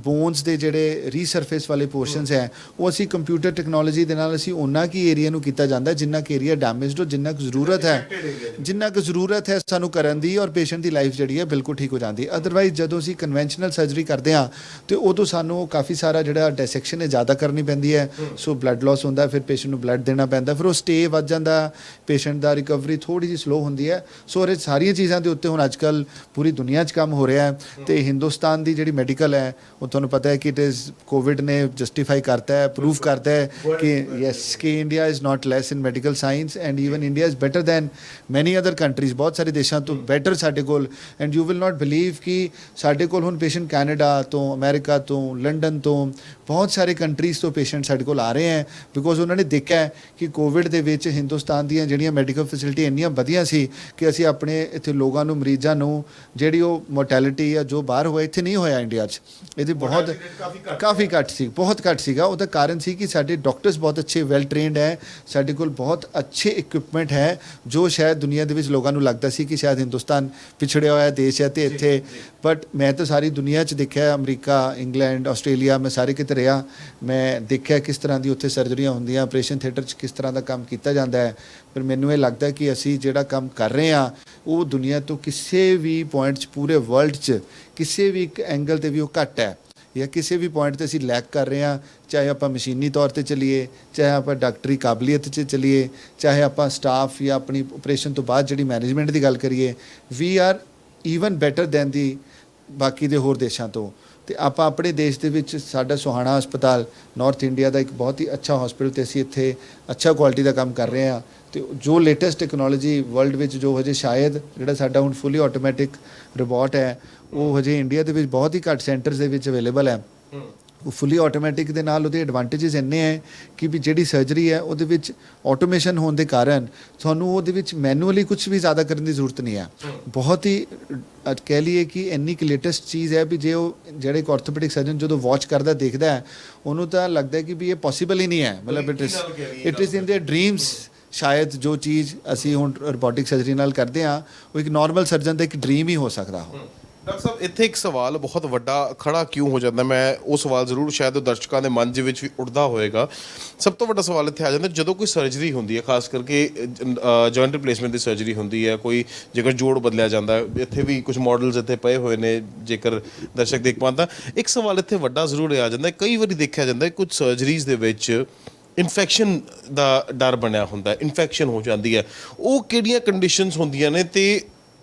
ਬੋਨਸ ਦੇ ਜਿਹੜੇ ਰੀਸਰਫੇਸ ਵਾਲੇ ਪੋਰਸ਼ਨਸ ਹੈ ਉਹ ਅਸੀਂ ਕੰਪਿਊਟਰ ਟੈਕਨੋਲੋਜੀ ਦੇ ਨਾਲ ਅਸੀਂ ਉਹਨਾਂ ਕੀ ਏਰੀਆ ਨੂੰ ਕੀਤਾ ਜਾਂਦਾ ਜਿੰਨਾ ਕਿ ਏਰੀਆ ਡੈਮੇਜਡ ਹੋ, ਜਿੰਨਾ ਕੁ ਜ਼ਰੂਰਤ ਹੈ ਸਾਨੂੰ ਕਰਨ ਦੀ ਔਰ ਪੇਸ਼ੈਂਟ ਦੀ ਲਾਈਫ ਜਿਹੜੀ ਹੈ ਬਿਲਕੁਲ ਠੀਕ ਹੋ ਜਾਂਦੀ। ਅਦਰਵਾਈਜ਼ ਜਦੋਂ ਅਸੀਂ ਕਨਵੈਨਸ਼ਨਲ ਸਰਜਰੀ ਕਰਦੇ ਹਾਂ ਤੇ ਉਦੋਂ ਸਾਨੂੰ ਕਾਫੀ ਸਾਰਾ ਜਿਹੜਾ ਡਿਸੈਕਸ਼ਨ ਹੈ ਜ਼ਿਆਦਾ ਕਰਨੀ ਪੈਂਦੀ ਹੈ। ਸੋ ਬਲੱਡ ਲਾਸ ਹੁੰਦਾ, ਫਿਰ ਪੇਸ਼ੈਂਟ ਨੂੰ ਬਲੱਡ ਦੇਣਾ ਪੈਂਦਾ, ਫਿਰ ਉਹ ਸਟੇ ਵੱਧ ਜਾਂਦਾ, ਪੇਸ਼ੈਂਟ ਦਾ ਰਿਕਵਰੀ ਥੋੜੀ ਜਿਹੀ ਸਲੋ ਹੁੰਦੀ ਹੈ। ਸੋ ਇਹ ਸਾਰੀਆਂ ਚੀਜ਼ਾਂ ਦੇ ਉੱਤੇ ਹੁਣ ਅੱਜ ਕੱਲ੍ਹ ਪੂਰੀ ਦੁਨੀਆ 'ਚ ਕੰਮ ਹੋ ਰਿਹਾ ਹੈ। ਤੇ ਹਿੰਦੁਸਤਾਨ ਦੀ ਜਿਹੜੀ ਮੈਡੀਕਲ ਹੈ ਉਹ ਤੁਹਾਨੂੰ ਪਤਾ ਹੈ ਕਿ ਇਟ ਇਜ਼ ਕੋਵਿਡ ਨੇ ਜਸਟੀਫਾਈ ਕਰਤਾ ਹੈ, ਪ੍ਰੂਵ ਕਰਤਾ ਹੈ ਕਿ ਯੈਸ ਕਿ India is not less in medical science and even India is better than many other countries. ਬਹੁਤ ਸਾਰੇ ਦੇਸ਼ਾਂ ਤੋਂ ਬੈਟਰ ਸਾਡੇ ਕੋਲ। And you will not believe ਕਿ ਸਾਡੇ ਕੋਲ ਹੁਣ ਪੇਸ਼ੈਂਟ ਕੈਨੇਡਾ ਤੋਂ, ਅਮਰੀਕਾ ਤੋਂ, ਲੰਡਨ ਤੋਂ, ਬਹੁਤ ਸਾਰੇ ਕੰਟਰੀਜ਼ ਤੋਂ ਪੇਸ਼ੈਂਟ ਸਾਡੇ ਕੋਲ ਆ ਰਹੇ ਹੈ ਬਿਕੋਜ਼ ਉਹਨਾਂ ਨੇ ਦੇਖਿਆ ਕਿ ਕੋਵਿਡ ਦੇ ਵਿੱਚ ਹਿੰਦੁਸਤਾਨ ਦੀਆਂ ਜਿਹੜੀਆਂ ਮੈਡੀਕਲ ਫੈਸਿਲਿਟੀ ਇੰਨੀਆਂ ਵਧੀਆ ਸੀ ਕਿ ਅਸੀਂ ਆਪਣੇ ਇੱਥੇ ਲੋਕਾਂ ਨੂੰ, ਮਰੀਜ਼ਾਂ ਨੂੰ ਜਿਹੜੀ ਉਹ ਮੋਰਟੈਲਿਟੀ ਜਾਂ ਜੋ ਬਾਹਰ ਹੋਇਆ ਇੱਥੇ ਨਹੀਂ ਹੋਇਆ ਇੰਡੀਆ 'ਚ। ਇਹਦੀ ਬਹੁਤ ਕਾਫੀ ਘੱਟ ਸੀ, ਬਹੁਤ ਘੱਟ ਸੀਗਾ। ਉਹਦਾ ਕਾਰਨ ਸੀ ਕਿ ਸਾਡੇ ਡਾਕਟਰਸ ਬਹੁਤ ਅੱਛੇ ਵੈਲ ਟ੍ਰੇਨਡ ਹੈ, ਸਾਡੇ ਕੋਲ ਬਹੁਤ ਅੱਛੇ ਇਕਵਿਪਮੈਂਟ ਹੈ ਜੋ ਸ਼ਾਇਦ ਦੁਨੀਆ ਦੇ ਵਿੱਚ ਲੋਕਾਂ ਨੂੰ ਲੱਗਦਾ ਸੀ ਕਿ ਸ਼ਾਇਦ ਹਿੰਦੁਸਤਾਨ ਪਿਛੜਿਆ ਹੋਇਆ ਦੇਸ਼ ਹੈ ਤੇ ਇੱਥੇ। ਬਟ ਮੈਂ ਤਾਂ ਸਾਰੀ ਦੁਨੀਆ 'ਚ ਦੇਖਿਆ, ਅਮਰੀਕਾ, ਇੰਗਲੈਂਡ, ਆਸਟ੍ਰੇਲੀਆ, ਮੈਂ ਸਾਰੇ ਕਿਤੇ ਰਿਹਾ। ਮੈਂ ਦੇਖਿਆ ਕਿਸ ਤਰ੍ਹਾਂ ਦੀ ਉੱਥੇ ਸਰਜਰੀਆਂ ਹੁੰਦੀਆਂ, ਆਪਰੇਸ਼ਨ ਥੀਏਟਰ 'ਚ ਕਿਸ ਤਰ੍ਹਾਂ ਦਾ ਕੰਮ ਕੀਤਾ ਜਾਂਦਾ ਹੈ। ਪਰ ਮੈਨੂੰ ਇਹ ਲੱਗਦਾ ਕਿ ਅਸੀਂ ਜਿਹੜਾ ਕੰਮ ਕਰ ਰਹੇ ਹਾਂ ਉਹ ਦੁਨੀਆ ਤੋਂ ਕਿਸੇ ਵੀ ਪੁਆਇੰਟ 'ਚ, ਪੂਰੇ ਵਰਲਡ 'ਚ ਕਿਸੇ ਵੀ ਇੱਕ ਐਂਗਲ 'ਤੇ ਵੀ ਉਹ ਘੱਟ ਹੈ ਜਾਂ ਕਿਸੇ ਵੀ ਪੁਆਇੰਟ 'ਤੇ ਅਸੀਂ ਲੈਕ ਕਰ ਰਹੇ ਹਾਂ। ਚਾਹੇ ਆਪਾਂ ਮਸ਼ੀਨੀ ਤੌਰ 'ਤੇ ਚੱਲੀਏ, ਚਾਹੇ ਆਪਾਂ ਡਾਕਟਰੀ ਕਾਬਲੀਅਤ 'ਚ ਚੱਲੀਏ, ਚਾਹੇ ਆਪਾਂ ਸਟਾਫ ਜਾਂ ਆਪਣੀ ਆਪਰੇਸ਼ਨ ਤੋਂ ਬਾਅਦ ਜਿਹੜੀ ਮੈਨੇਜਮੈਂਟ ਦੀ ਗੱਲ ਕਰੀਏ, we are even better than ਦੀ ਬਾਕੀ ਦੇ ਹੋਰ ਦੇਸ਼ਾਂ ਤੋਂ। ਤੇ ਆਪਾਂ ਆਪਣੇ ਦੇਸ਼ ਦੇ ਵਿੱਚ ਸਾਡਾ ਸੁਹਾਣਾ ਹਸਪਤਾਲ ਨਾਰਥ ਇੰਡੀਆ ਦਾ ਇੱਕ ਬਹੁਤ ਹੀ ਅੱਛਾ ਹਸਪੀਟਲ ਤੇ ਅਸੀਂ ਇੱਥੇ ਅੱਛਾ ਕੁਆਲਿਟੀ ਦਾ ਕੰਮ ਕਰ ਰਹੇ ਹਾਂ। ਤੇ ਜੋ ਲੇਟੈਸਟ ਟੈਕਨੋਲੋਜੀ ਵਰਲਡ ਵਿੱਚ ਜੋ ਹਜੇ ਸ਼ਾਇਦ ਜਿਹੜਾ ਸਾਡਾ ਹੁਣ ਫੁੱਲੀ ਆਟੋਮੈਟਿਕ ਰੋਬੋਟ ਹੈ ਉਹ ਹਜੇ ਇੰਡੀਆ ਦੇ ਵਿੱਚ ਬਹੁਤ ਹੀ ਘੱਟ ਸੈਂਟਰਸ ਦੇ ਵਿੱਚ ਅਵੇਲੇਬਲ ਹੈ। ਉਹ ਫੁੱਲੀ ਆਟੋਮੈਟਿਕ ਦੇ ਨਾਲ ਉਹਦੇ ਐਡਵਾਂਟੇਜਸ ਇੰਨੇ ਹੈ ਕਿ ਵੀ ਜਿਹੜੀ ਸਰਜਰੀ ਹੈ ਉਹਦੇ ਵਿੱਚ ਆਟੋਮੇਸ਼ਨ ਹੋਣ ਦੇ ਕਾਰਨ ਤੁਹਾਨੂੰ ਉਹਦੇ ਵਿੱਚ ਮੈਨੂਅਲੀ ਕੁਝ ਵੀ ਜ਼ਿਆਦਾ ਕਰਨ ਦੀ ਜ਼ਰੂਰਤ ਨਹੀਂ ਹੈ। ਬਹੁਤ ਹੀ ਕਹਿ ਲਈਏ ਕਿ ਇੰਨੀ ਕੁ ਲੇਟੈਸਟ ਚੀਜ਼ ਹੈ ਵੀ ਜੇ ਉਹ ਜਿਹੜੇ ਇੱਕ ਆਰਥੋਪੈਡਿਕ ਸਰਜਨ ਜਦੋਂ ਵਾਚ ਕਰਦਾ ਦੇਖਦਾ ਹੈ ਉਹਨੂੰ ਤਾਂ ਲੱਗਦਾ ਹੈ ਕਿ ਵੀ ਇਹ ਪੋਸੀਬਲ ਹੀ ਨਹੀਂ ਹੈ। ਮਤਲਬ it is in there dreams. ਸ਼ਾਇਦ ਜੋ ਚੀਜ਼ ਅਸੀਂ ਹੁਣ ਰੋਬੋਟਿਕ ਸਰਜਰੀ ਨਾਲ ਕਰਦੇ ਹਾਂ ਉਹ ਇੱਕ ਨਾਰਮਲ ਸਰਜਨ ਦਾ ਇੱਕ ਡ੍ਰੀਮ ਹੀ ਹੋ ਸਕਦਾ ਹੋ। ਡਾਕਟਰ ਸਾਹਿਬ ਇੱਥੇ ਇੱਕ ਸਵਾਲ ਬਹੁਤ ਵੱਡਾ ਖੜਾ ਕਿਉਂ ਹੋ ਜਾਂਦਾ, ਮੈਂ ਉਹ ਸਵਾਲ ਜ਼ਰੂਰ ਸ਼ਾਇਦ ਉਹ ਦਰਸ਼ਕਾਂ ਦੇ ਮਨ ਦੇ ਵਿੱਚ ਵੀ ਉੱਠਦਾ ਹੋਏਗਾ। ਸਭ ਤੋਂ ਵੱਡਾ ਸਵਾਲ ਇੱਥੇ ਆ ਜਾਂਦਾ ਜਦੋਂ ਕੋਈ ਸਰਜਰੀ ਹੁੰਦੀ ਹੈ, ਖਾਸ ਕਰਕੇ ਜੁਆਇੰਟ ਰਿਪਲੇਸਮੈਂਟ ਦੀ ਸਰਜਰੀ ਹੁੰਦੀ ਹੈ, ਕੋਈ ਜੇਕਰ ਜੋੜ ਬਦਲਿਆ ਜਾਂਦਾ ਹੈ, ਇੱਥੇ ਵੀ ਕੁਝ ਮਾਡਲਸ ਇੱਥੇ ਪਏ ਹੋਏ ਨੇ ਜੇਕਰ ਦਰਸ਼ਕ ਦੇਖ ਪਾਉਣ ਤਾਂ ਇੱਕ ਸਵਾਲ ਇੱਥੇ ਵੱਡਾ ਜ਼ਰੂਰ ਆ ਜਾਂਦਾ। ਕਈ ਵਾਰੀ ਦੇਖਿਆ ਜਾਂਦਾ ਕੁਝ ਸਰਜਰੀਜ਼ ਦੇ ਵਿੱਚ ਇਨਫੈਕਸ਼ਨ ਦਾ ਡਰ ਬਣਿਆ ਹੁੰਦਾ, ਇਨਫੈਕਸ਼ਨ ਹੋ ਜਾਂਦੀ ਹੈ। ਉਹ ਕਿਹੜੀਆਂ ਕੰਡੀਸ਼ਨਸ ਹੁੰਦੀਆਂ ਨੇ ਤੇ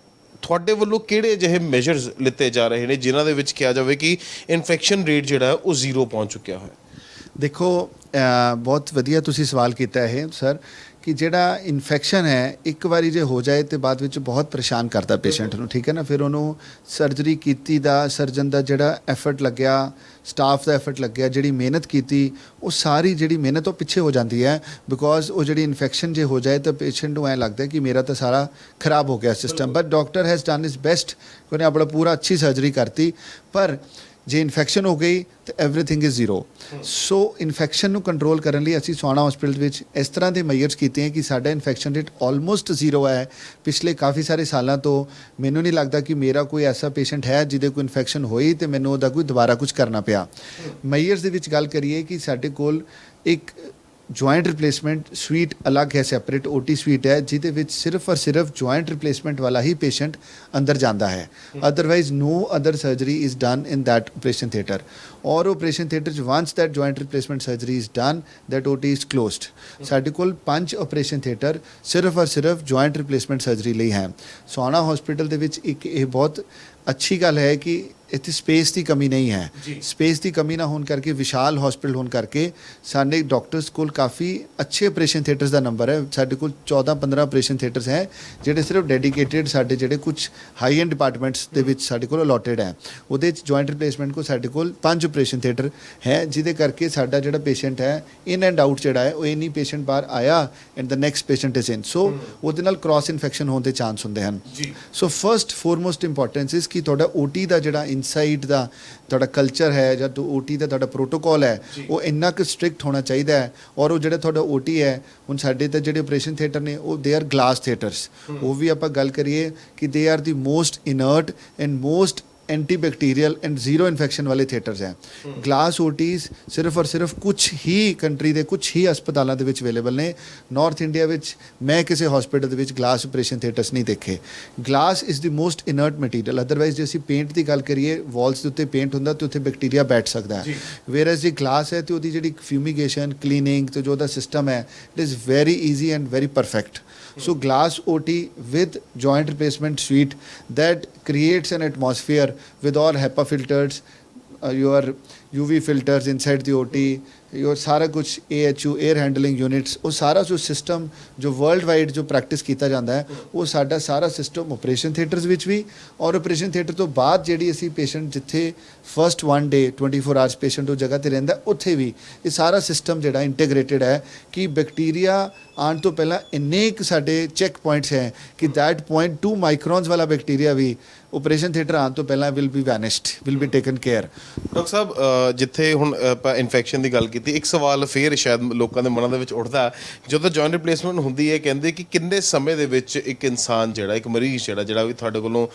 ਤੁਹਾਡੇ ਵੱਲੋਂ ਕਿਹੜੇ ਅਜਿਹੇ ਮੈਜਰਸ ਲਿੱਤੇ ਜਾ ਰਹੇ ਨੇ ਜਿਨ੍ਹਾਂ ਦੇ ਵਿੱਚ ਕਿਹਾ ਜਾਵੇ ਕਿ ਇਨਫੈਕਸ਼ਨ ਰੇਟ ਜਿਹੜਾ ਉਹ ਜ਼ੀਰੋ ਪਹੁੰਚ ਚੁੱਕਿਆ ਹੋਇਆ? ਦੇਖੋ ਬਹੁਤ ਵਧੀਆ ਤੁਸੀਂ ਸਵਾਲ ਕੀਤਾ ਇਹ ਸਰ ਕਿ ਜਿਹੜਾ ਇਨਫੈਕਸ਼ਨ ਹੈ ਇੱਕ ਵਾਰੀ ਜੇ ਹੋ ਜਾਏ ਤੇ ਬਾਅਦ ਵਿੱਚ ਬਹੁਤ ਪਰੇਸ਼ਾਨ ਕਰਦਾ ਪੇਸ਼ੈਂਟ ਨੂੰ, ਠੀਕ ਹੈ ਨਾ। ਫਿਰ ਉਹਨੂੰ ਸਰਜਰੀ ਕੀਤੀ ਦਾ ਸਰਜਨ ਦਾ ਜਿਹੜਾ ਐਫਰਟ ਲੱਗਿਆ, ਸਟਾਫ ਦਾ ਐਫਰਟ ਲੱਗਿਆ, ਜਿਹੜੀ ਮਿਹਨਤ ਕੀਤੀ, ਉਹ ਸਾਰੀ ਜਿਹੜੀ ਮਿਹਨਤ ਉਹ ਪਿੱਛੇ ਹੋ ਜਾਂਦੀ ਹੈ। ਬਿਕੋਜ਼ ਉਹ ਜਿਹੜੀ ਇਨਫੈਕਸ਼ਨ ਜੇ ਹੋ ਜਾਏ ਤਾਂ ਪੇਸ਼ੈਂਟ ਨੂੰ ਐਂ ਲੱਗਦਾ ਕਿ ਮੇਰਾ ਤਾਂ ਸਾਰਾ ਖਰਾਬ ਹੋ ਗਿਆ system. But doctor has done his best, ਉਹਨੇ ਆਪਣਾ ਪੂਰਾ ਅੱਛੀ ਸਰਜਰੀ ਕਰਤੀ। ਪਰ ਜੇ ਇਨਫੈਕਸ਼ਨ ਹੋ ਗਈ ਤਾਂ everything is zero. So infection ਨੂੰ ਕੰਟਰੋਲ ਕਰਨ ਲਈ ਅਸੀਂ ਸੋਹਾਣਾ ਹਸਪੀਟਲ ਵਿੱਚ ਇਸ ਤਰ੍ਹਾਂ ਦੇ ਮੈਜਰਸ ਕੀਤੇ ਹੈ ਕਿ ਸਾਡਾ ਇਨਫੈਕਸ਼ਨ ਰੇਟ ਆਲਮੋਸਟ ਜ਼ੀਰੋ ਹੈ ਪਿਛਲੇ ਕਾਫੀ ਸਾਰੇ ਸਾਲਾਂ ਤੋਂ। ਮੈਨੂੰ ਨਹੀਂ ਲੱਗਦਾ ਕਿ ਮੇਰਾ ਕੋਈ ਐਸਾ ਪੇਸ਼ੈਂਟ ਹੈ ਜਿਹਦੇ ਕੋਈ ਇਨਫੈਕਸ਼ਨ ਹੋਈ ਤੇ ਮੈਨੂੰ ਉਹਦਾ ਕੋਈ ਦੁਬਾਰਾ ਕੁਝ ਕਰਨਾ ਪਿਆ। ਮੈਜਰਸ ਦੇ ਵਿੱਚ ਗੱਲ ਕਰੀਏ ਕਿ ਸਾਡੇ ਕੋਲ ਇੱਕ ਜੁਆਇੰਟ ਰਿਪਲੇਸਮੈਂਟ ਸਵੀਟ ਅਲੱਗ ਹੈ, ਸੈਪਰੇਟ ਓਟੀ ਸਵੀਟ ਹੈ, ਜਿਹਦੇ ਵਿੱਚ ਸਿਰਫ ਔਰ ਸਿਰਫ ਜੁਆਇੰਟ ਰਿਪਲੇਸਮੈਂਟ ਵਾਲਾ ਹੀ ਪੇਸ਼ੈਂਟ ਅੰਦਰ ਜਾਂਦਾ ਹੈ। Otherwise no other surgery is done in that operation theatre. ਔਰ ਆਪਰੇਸ਼ਨ ਥੀਏਟਰ 'ਚ once that joint replacement surgery is done that OT is closed. ਸਾਡੇ ਕੋਲ 5 ਆਪਰੇਸ਼ਨ ਥੀਏਟਰ ਸਿਰਫ ਔਰ ਸਿਰਫ ਜੁਆਇੰਟ ਰਿਪਲੇਸਮੈਂਟ ਸਰਜਰੀ ਲਈ ਹੈ। ਸੋਹਾਣਾ ਹਸਪੀਟਲ ਦੇ ਵਿੱਚ ਇੱਕ ਇਹ ਬਹੁਤ ਅੱਛੀ ਗੱਲ ਹੈ ਕਿ ਇੱਥੇ ਸਪੇਸ ਦੀ ਕਮੀ ਨਹੀਂ ਹੈ। ਸਪੇਸ ਦੀ ਕਮੀ ਨਾ ਹੋਣ ਕਰਕੇ, ਵਿਸ਼ਾਲ ਹਸਪੀਟਲ ਹੋਣ ਕਰਕੇ ਸਾਡੇ ਡਾਕਟਰਸ ਕੋਲ ਕਾਫੀ ਅੱਛੇ ਆਪਰੇਸ਼ਨ ਥੀਏਟਰਸ ਦਾ ਨੰਬਰ ਹੈ। ਸਾਡੇ ਕੋਲ 14-15 ਆਪਰੇਸ਼ਨ ਥੀਏਟਰਸ ਹੈ ਜਿਹੜੇ ਸਿਰਫ ਡੈਡੀਕੇਟਿਡ ਸਾਡੇ ਜਿਹੜੇ ਕੁਝ ਹਾਈ ਐਂਡ ਡਿਪਾਰਟਮੈਂਟਸ ਦੇ ਵਿੱਚ ਸਾਡੇ ਕੋਲ ਅਲੋਟਡ ਹੈ। ਉਹਦੇ 'ਚ ਜੁਆਇੰਟ ਰਿਪਲੇਸਮੈਂਟ ਕੋ ਸਾਡੇ ਕੋਲ 5 ਆਪਰੇਸ਼ਨ ਥੀਏਟਰ ਹੈ, ਜਿਹਦੇ ਕਰਕੇ ਸਾਡਾ ਜਿਹੜਾ ਪੇਸ਼ੈਂਟ ਹੈ ਇਨ ਐਂਡ ਆਊਟ ਜਿਹੜਾ ਹੈ ਉਹ ਇਹ ਨਹੀਂ ਪੇਸ਼ੈਂਟ ਬਾਹਰ ਆਇਆ and the next patient is in. So ਉਹਦੇ ਨਾਲ ਕ੍ਰਾਸ ਇਨਫੈਕਸ਼ਨ ਹੋਣ ਦੇ ਚਾਂਸ ਹੁੰਦੇ ਹਨ। So first foremost importance is ਕਿ ਤੁਹਾਡਾ ਓਟੀ ਦਾ ਜਿਹੜਾ ਇਨਸਾਈਡ ਦਾ ਤੁਹਾਡਾ ਕਲਚਰ ਹੈ ਜਾਂ ਓਟੀ ਦਾ ਤੁਹਾਡਾ ਪ੍ਰੋਟੋਕੋਲ ਹੈ ਉਹ ਇੰਨਾ ਕੁ ਸਟ੍ਰਿਕਟ ਹੋਣਾ ਚਾਹੀਦਾ ਹੈ। ਔਰ ਉਹ ਜਿਹੜਾ ਤੁਹਾਡਾ ਓਟੀ ਹੈ, ਹੁਣ ਸਾਡੇ ਤਾਂ ਜਿਹੜੇ ਆਪਰੇਸ਼ਨ ਥੀਏਟਰ ਨੇ ਉਹ ਦੇ ਆਰ ਗਲਾਸ ਥੀਏਟਰਸ। ਉਹ ਵੀ ਆਪਾਂ ਗੱਲ ਕਰੀਏ ਕਿ they are the most inert and most antibacterial and zero infection ਵਾਲੇ ਥੀਏਟਰਸ ਹੈ। ਗਲਾਸ ਓਟੀਜ਼ ਸਿਰਫ ਔਰ ਸਿਰਫ ਕੁਝ ਹੀ ਕੰਟਰੀ ਦੇ ਕੁਝ ਹੀ ਹਸਪਤਾਲਾਂ ਦੇ ਵਿੱਚ ਅਵੇਲੇਬਲ ਨੇ। ਨਾਰਥ ਇੰਡੀਆ ਵਿੱਚ ਮੈਂ ਕਿਸੇ ਹਸਪੀਟਲ ਦੇ ਵਿੱਚ ਗਲਾਸ ਆਪਰੇਸ਼ਨ ਥੀਏਟਰਸ ਨਹੀਂ ਦੇਖੇ। Glass is the most inert material. Otherwise ਜੇ ਅਸੀਂ ਪੇਂਟ ਦੀ ਗੱਲ ਕਰੀਏ, ਵਾਲਸ ਦੇ ਉੱਤੇ ਪੇਂਟ ਹੁੰਦਾ ਤੇ ਉੱਥੇ ਬੈਕਟੀਰੀਆ ਬੈਠ ਸਕਦਾ ਹੈ। ਵੇਅਰਐਜ਼ ਜੇ ਗਲਾਸ ਹੈ ਤੇ ਉਹਦੀ ਜਿਹੜੀ ਫਿਊਮੀਗੇਸ਼ਨ, ਕਲੀਨਿੰਗ ਤੇ ਜੋ ਉਹਦਾ ਸਿਸਟਮ ਹੈ it is very easy and very perfect. So glass OT with joint replacement suite that creates an atmosphere with all HEPA filters, your UV filters inside the OT, your ਸਾਰਾ ਕੁਛ AHU air handling units, ਉਹ ਸਾਰਾ ਜੋ system ਜੋ world wide ਜੋ practice ਕੀਤਾ ਜਾਂਦਾ ਹੈ ਉਹ ਸਾਡਾ ਸਾਰਾ ਸਿਸਟਮ ਆਪਰੇਸ਼ਨ ਥੀਏਟਰਸ ਵਿੱਚ ਵੀ ਔਰ ਆਪਰੇਸ਼ਨ ਥੀਏਟਰ ਤੋਂ ਬਾਅਦ ਜਿਹੜੀ ਅਸੀਂ ਪੇਸ਼ੈਂਟ ਜਿੱਥੇ ਫਸਟ 1 ਡੇ 24 ਆਵਰਸ ਪੇਸ਼ੈਂਟ ਉਹ ਜਗ੍ਹਾ ਤੇ ਰਹਿੰਦਾ ਉੱਥੇ ਵੀ ਇਹ ਸਾਰਾ ਸਿਸਟਮ ਜਿਹੜਾ ਇੰਟੀਗ੍ਰੇਟਿਡ ਹੈ ਕਿ ਬੈਕਟੀਰੀਆ ਆਉਣ ਤੋਂ ਪਹਿਲਾਂ ਇੰਨੇ ਕੁ ਸਾਡੇ ਚੈੱਕ ਪੁਆਇੰਟਸ ਹੈ ਕਿ ਦੈਟ 0.2 ਮਾਈਕਰੋਨਸ ਵਾਲਾ ਬੈਕਟੀਰੀਆ ਵੀ ਆਪਰੇਸ਼ਨ ਥੀਏਟਰ ਆਉਣ ਤੋਂ ਪਹਿਲਾਂ will be vanished, will be taken care. Doctor ਸਾਹਿਬ, ਜਿੱਥੇ ਹੁਣ ਆਪਾਂ ਇਨਫੈਕਸ਼ਨ ਦੀ ਗੱਲ ਕੀਤੀ, ਇੱਕ ਸਵਾਲ ਫੇਰ ਸ਼ਾਇਦ ਲੋਕਾਂ ਦੇ ਮਨਾਂ ਦੇ ਵਿੱਚ ਉੱਠਦਾ, ਜਦੋਂ ਜੁਆਇੰਟ ਰਿਪਲੇਸਮੈਂਟ ਹੁੰਦੀ ਹੈ ਕਹਿੰਦੇ ਕਿ ਕਿੰਨੇ ਸਮੇਂ ਦੇ ਵਿੱਚ ਇੱਕ ਇਨਸਾਨ ਜਿਹੜਾ, ਇੱਕ ਮਰੀਜ਼ ਜਿਹੜਾ ਵੀ ਤੁਹਾਡੇ ਕੋਲੋਂ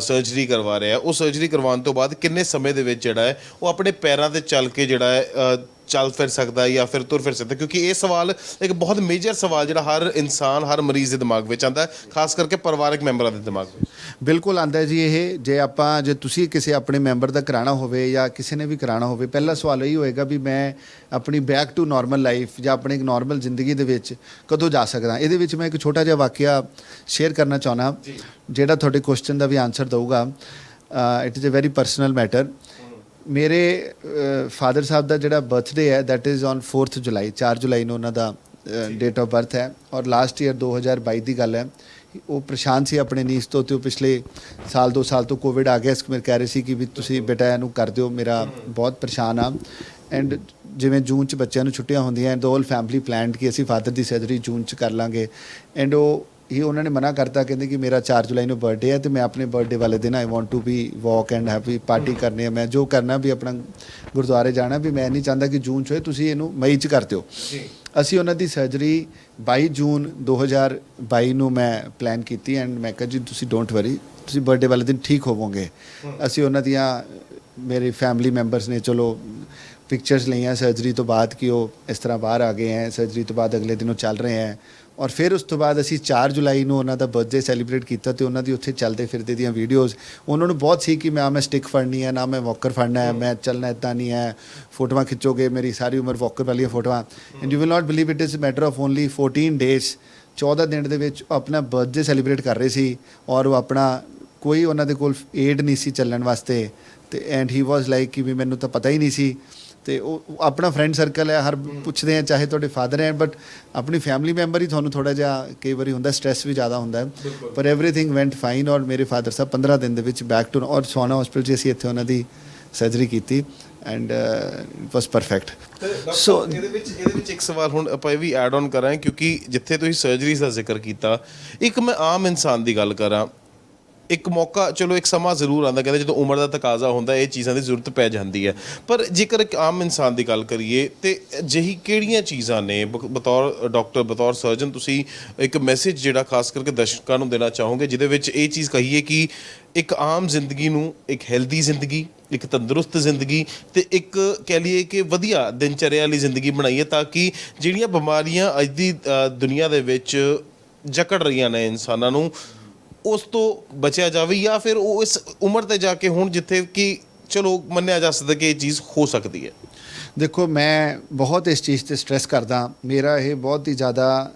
ਸਰਜਰੀ ਕਰਵਾ ਰਿਹਾ, ਉਹ ਸਰਜਰੀ ਕਰਵਾਉਣ ਤੋਂ ਬਾਅਦ ਕਿੰਨੇ ਸਮੇਂ ਦੇ ਵਿੱਚ ਜਿਹੜਾ ਹੈ ਉਹ ਆਪਣੇ ਪੈਰਾਂ 'ਤੇ ਚੱਲ ਕੇ ਜਿਹੜਾ ਹੈ ਚੱਲ ਫਿਰ ਸਕਦਾ ਜਾਂ ਫਿਰ ਤੁਰ ਫਿਰ ਸਕਦਾ? ਕਿਉਂਕਿ ਇਹ ਸਵਾਲ ਇੱਕ ਬਹੁਤ ਮੇਜਰ ਸਵਾਲ ਜਿਹੜਾ ਹਰ ਇਨਸਾਨ, ਹਰ ਮਰੀਜ਼ ਦੇ ਦਿਮਾਗ ਵਿੱਚ ਆਉਂਦਾ, ਖਾਸ ਕਰਕੇ ਪਰਿਵਾਰਕ ਮੈਂਬਰਾਂ ਦੇ ਦਿਮਾਗ ਵਿੱਚ। ਬਿਲਕੁਲ ਆਉਂਦਾ ਜੀ ਇਹ। ਜੇ ਤੁਸੀਂ ਕਿਸੇ ਆਪਣੇ ਮੈਂਬਰ ਦਾ ਕਰਾਉਣਾ ਹੋਵੇ ਜਾਂ ਕਿਸੇ ਨੇ ਵੀ ਕਰਾਉਣਾ ਹੋਵੇ, ਪਹਿਲਾ ਸਵਾਲ ਇਹ ਹੋਏਗਾ ਵੀ ਮੈਂ ਆਪਣੀ ਬੈਕ ਟੂ ਨਾਰਮਲ ਲਾਈਫ ਜਾਂ ਆਪਣੀ ਇੱਕ ਨਾਰਮਲ ਜ਼ਿੰਦਗੀ ਦੇ ਵਿੱਚ ਕਦੋਂ ਜਾ ਸਕਦਾ। ਇਹਦੇ ਵਿੱਚ ਮੈਂ ਇੱਕ ਛੋਟਾ ਜਿਹਾ ਵਾਕਿਆ ਸ਼ੇਅਰ ਕਰਨਾ ਚਾਹੁੰਦਾ ਜਿਹੜਾ ਤੁਹਾਡੇ ਕੁਐਸਚਨ ਦਾ ਵੀ ਆਨਸਰ ਦਊਗਾ। It is a very personal matter. ਮੇਰੇ ਫਾਦਰ ਸਾਹਿਬ ਦਾ ਜਿਹੜਾ ਬਰਥਡੇ ਹੈ that is on 4th July, 4 ਜੁਲਾਈ ਨੂੰ ਉਹਨਾਂ ਦਾ ਡੇਟ ਆਫ ਬਰਥ ਹੈ। ਔਰ ਲਾਸਟ ਈਅਰ 2022 ਦੀ ਗੱਲ ਹੈ। ਉਹ ਪਰੇਸ਼ਾਨ ਸੀ ਆਪਣੇ ਨੀਸ ਤੋਂ ਤੇ ਉਹ ਪਿਛਲੇ ਸਾਲ 2 ਸਾਲ ਤੋਂ ਕੋਵਿਡ ਆ ਗਿਆ। ਇਸ ਮੇਰੇ ਕਹਿ ਰਹੇ ਸੀ ਕਿ ਵੀ ਤੁਸੀਂ ਬੇਟਾ ਇਹਨੂੰ ਕਰ ਦਿਓ, ਮੇਰਾ ਬਹੁਤ ਪਰੇਸ਼ਾਨ ਆ। ਐਂਡ ਜਿਵੇਂ ਜੂਨ 'ਚ ਬੱਚਿਆਂ ਨੂੰ ਛੁੱਟੀਆਂ ਹੁੰਦੀਆਂ ਐਂਡ ਹੋਲ ਫੈਮਿਲੀ ਪਲਾਨਡ ਕਿ ਅਸੀਂ ਫਾਦਰ ਦੀ ਸਰਜਰੀ ਜੂਨ 'ਚ ਕਰ ਲਾਂਗੇ। ਐਂਡ ਉਹਨਾਂ ਨੇ ਮਨਾ ਕਰਤਾ, ਕਹਿੰਦੇ ਕਿ ਮੇਰਾ 4 ਜੁਲਾਈ ਨੂੰ ਬਰਥਡੇ ਹੈ ਤੇ ਮੈਂ ਆਪਣੇ ਬਰਥਡੇ ਵਾਲੇ ਦਿਨ I want to be walk and happy party ਕਰਨੀ ਹੈ, ਮੈਂ ਜੋ ਕਰਨਾ ਵੀ ਆਪਣਾ ਗੁਰਦੁਆਰੇ ਜਾਣਾ, ਵੀ ਮੈਂ ਨਹੀਂ ਚਾਹੁੰਦਾ ਕਿ ਜੂਨ 'ਚ ਹੋਏ, ਤੁਸੀਂ ਇਹਨੂੰ ਮਈ 'ਚ ਕਰ ਦਿਓ। ਅਸੀਂ ਉਹਨਾਂ ਦੀ ਸਰਜਰੀ 22 ਜੂਨ 2022 ਨੂੰ ਮੈਂ ਪਲਾਨ ਕੀਤੀ ਐਂਡ ਮੈਂ ਕਿਹਾ ਜੀ ਤੁਸੀਂ ਡੋਂਟ ਵਰੀ, ਤੁਸੀਂ ਬਰਥਡੇ ਵਾਲੇ ਦਿਨ ਠੀਕ ਹੋਵੋਗੇ। ਅਸੀਂ ਉਹਨਾਂ ਦੀਆਂ ਮੇਰੇ ਫੈਮਿਲੀ ਮੈਂਬਰਸ ਨੇ ਚਲੋ ਪਿਕਚਰਸ ਲਈਆਂ ਸਰਜਰੀ ਤੋਂ ਬਾਅਦ ਕਿ ਉਹ ਇਸ ਤਰ੍ਹਾਂ ਬਾਹਰ ਆ ਗਏ ਹੈ, ਸਰਜਰੀ ਤੋਂ ਬਾਅਦ ਅਗਲੇ ਦਿਨ ਉਹ ਚੱਲ ਰਹੇ ਹੈ। ਔਰ ਫਿਰ ਉਸ ਤੋਂ ਬਾਅਦ ਅਸੀਂ 4 ਜੁਲਾਈ ਨੂੰ ਉਹਨਾਂ ਦਾ ਬਰਥਡੇ ਸੈਲੀਬ੍ਰੇਟ ਕੀਤਾ ਤੇ ਉਹਨਾਂ ਦੀ ਉੱਥੇ ਚੱਲਦੇ ਫਿਰਦੇ ਦੀਆਂ ਵੀਡੀਓਜ਼ ਉਹਨਾਂ ਨੂੰ ਬਹੁਤ ਸੀ ਕਿ ਮੈਂ ਸਟਿਕ ਫੜਨੀ ਹੈ, ਨਾ ਮੈਂ ਵਾਕਰ ਫੜਨਾ ਹੈ, ਮੈਂ ਚੱਲਣਾ ਇੱਦਾਂ ਨਹੀਂ ਹੈ, ਫੋਟੋਆਂ ਖਿੱਚੋਗੇ ਮੇਰੀ ਸਾਰੀ ਉਮਰ ਵਾਕਰ ਵਾਲੀਆਂ ਫੋਟੋਆਂ। And you will not believe it is matter of only 14 days, 14 ਦਿਨ ਦੇ ਵਿੱਚ ਆਪਣਾ ਬਰਥਡੇ ਸੈਲੀਬ੍ਰੇਟ ਕਰ ਰਹੇ ਸੀ। ਔਰ ਉਹ ਆਪਣਾ ਕੋਈ ਉਹਨਾਂ ਦੇ ਕੋਲ ਏਡ ਨਹੀਂ ਸੀ ਚੱਲਣ ਵਾਸਤੇ ਤੇ ਐਂਡ ਹੀ ਵਾਜ਼ ਲਾਈਕ ਕਿ ਵੀ ਮੈਨੂੰ ਤਾਂ ਪਤਾ ਹੀ ਨਹੀਂ ਸੀ ਤੇ ਉਹ ਆਪਣਾ ਫਰੈਂਡ ਸਰਕਲ ਹੈ, ਹਰ ਪੁੱਛਦੇ ਆ ਚਾਹੇ ਤੁਹਾਡੇ ਫਾਦਰ ਹੈ, ਬਟ ਆਪਣੀ ਫੈਮਿਲੀ ਮੈਂਬਰ ਹੀ ਤੁਹਾਨੂੰ ਥੋੜਾ ਜਿਹਾ ਕਈ ਵਾਰੀ ਹੁੰਦਾ, ਸਟ੍ਰੈਸ ਵੀ ਜ਼ਿਆਦਾ ਹੁੰਦਾ ਹੈ, ਪਰ ਐਵਰੀਥਿੰਗ ਵੈਂਟ ਫਾਈਨ। ਔਰ ਮੇਰੇ ਫਾਦਰ ਸਾਹਿਬ 15 ਦਿਨ ਦੇ ਵਿੱਚ ਬੈਕ ਟੂ, ਔਰ ਸੋਨਾ ਹਸਪੀਟਲ 'ਚ ਅਸੀਂ ਇੱਥੇ ਉਹਨਾਂ ਦੀ ਸਰਜਰੀ ਕੀਤੀ ਐਂਡ ਇਟ ਵਾਸ ਪਰਫੈਕਟ। ਸੋ ਇਹਦੇ ਵਿੱਚ ਇੱਕ ਸਵਾਲ ਹੁਣ ਆਪਾਂ ਇਹ ਵੀ ਐਡ ਆਨ ਕਰਾਂ, ਕਿਉਂਕਿ ਜਿੱਥੇ ਤੁਸੀਂ ਸਰਜਰੀਜ਼ ਦਾ ਜ਼ਿਕਰ ਕੀਤਾ, ਇੱਕ ਮੈਂ ਆਮ ਇਨਸਾਨ ਦੀ ਗੱਲ ਕਰਾਂ, ਇੱਕ ਮੌਕਾ, ਚਲੋ ਇੱਕ ਸਮਾਂ ਜ਼ਰੂਰ ਆਉਂਦਾ, ਕਹਿੰਦੇ ਜਦੋਂ ਉਮਰ ਦਾ ਤਕਾਜ਼ਾ ਹੁੰਦਾ ਇਹ ਚੀਜ਼ਾਂ ਦੀ ਜ਼ਰੂਰਤ ਪੈ ਜਾਂਦੀ ਹੈ, ਪਰ ਜੇਕਰ ਇੱਕ ਆਮ ਇਨਸਾਨ ਦੀ ਗੱਲ ਕਰੀਏ ਤੇ ਅਜਿਹੀ ਕਿਹੜੀਆਂ ਚੀਜ਼ਾਂ ਨੇ ਬਤੌਰ ਡਾਕਟਰ, ਬਤੌਰ ਸਰਜਨ, ਤੁਸੀਂ ਇੱਕ ਮੈਸੇਜ ਜਿਹੜਾ ਖਾਸ ਕਰਕੇ ਦਰਸ਼ਕਾਂ ਨੂੰ ਦੇਣਾ ਚਾਹੋਗੇ, ਜਿਹਦੇ ਵਿੱਚ ਇਹ ਚੀਜ਼ ਕਹੀਏ ਕਿ ਇੱਕ ਆਮ ਜ਼ਿੰਦਗੀ ਨੂੰ ਇੱਕ ਹੈਲਦੀ ਜ਼ਿੰਦਗੀ, ਇੱਕ ਤੰਦਰੁਸਤ ਜ਼ਿੰਦਗੀ ਤੇ ਇੱਕ ਕਹਿ ਲਈਏ ਕਿ ਵਧੀਆ ਦਿਨਚਰਿਆ ਵਾਲੀ ਜ਼ਿੰਦਗੀ ਬਣਾਈਏ, ਤਾਂ ਕਿ ਜਿਹੜੀਆਂ ਬਿਮਾਰੀਆਂ ਅੱਜ ਦੀ ਦੁਨੀਆ ਦੇ ਵਿੱਚ ਜਕੜ ਰਹੀਆਂ ਨੇ ਇਨਸਾਨਾਂ ਨੂੰ, ਉਸ ਤੋਂ ਬਚਿਆ ਜਾਵੇ, ਜਾਂ ਫਿਰ ਉਹ ਇਸ ਉਮਰ ਤੇ ਜਾ ਕੇ ਹੁਣ ਜਿੱਥੇ ਕਿ ਚਲੋ ਮੰਨਿਆ ਜਾ ਸਕਦਾ ਕਿ ਇਹ ਚੀਜ਼ ਹੋ ਸਕਦੀ ਹੈ। ਦੇਖੋ, ਮੈਂ ਬਹੁਤ ਇਸ ਚੀਜ਼ ਤੇ ਸਟ੍ਰੈਸ ਕਰਦਾ, ਮੇਰਾ ਇਹ ਬਹੁਤ ਹੀ ਜ਼ਿਆਦਾ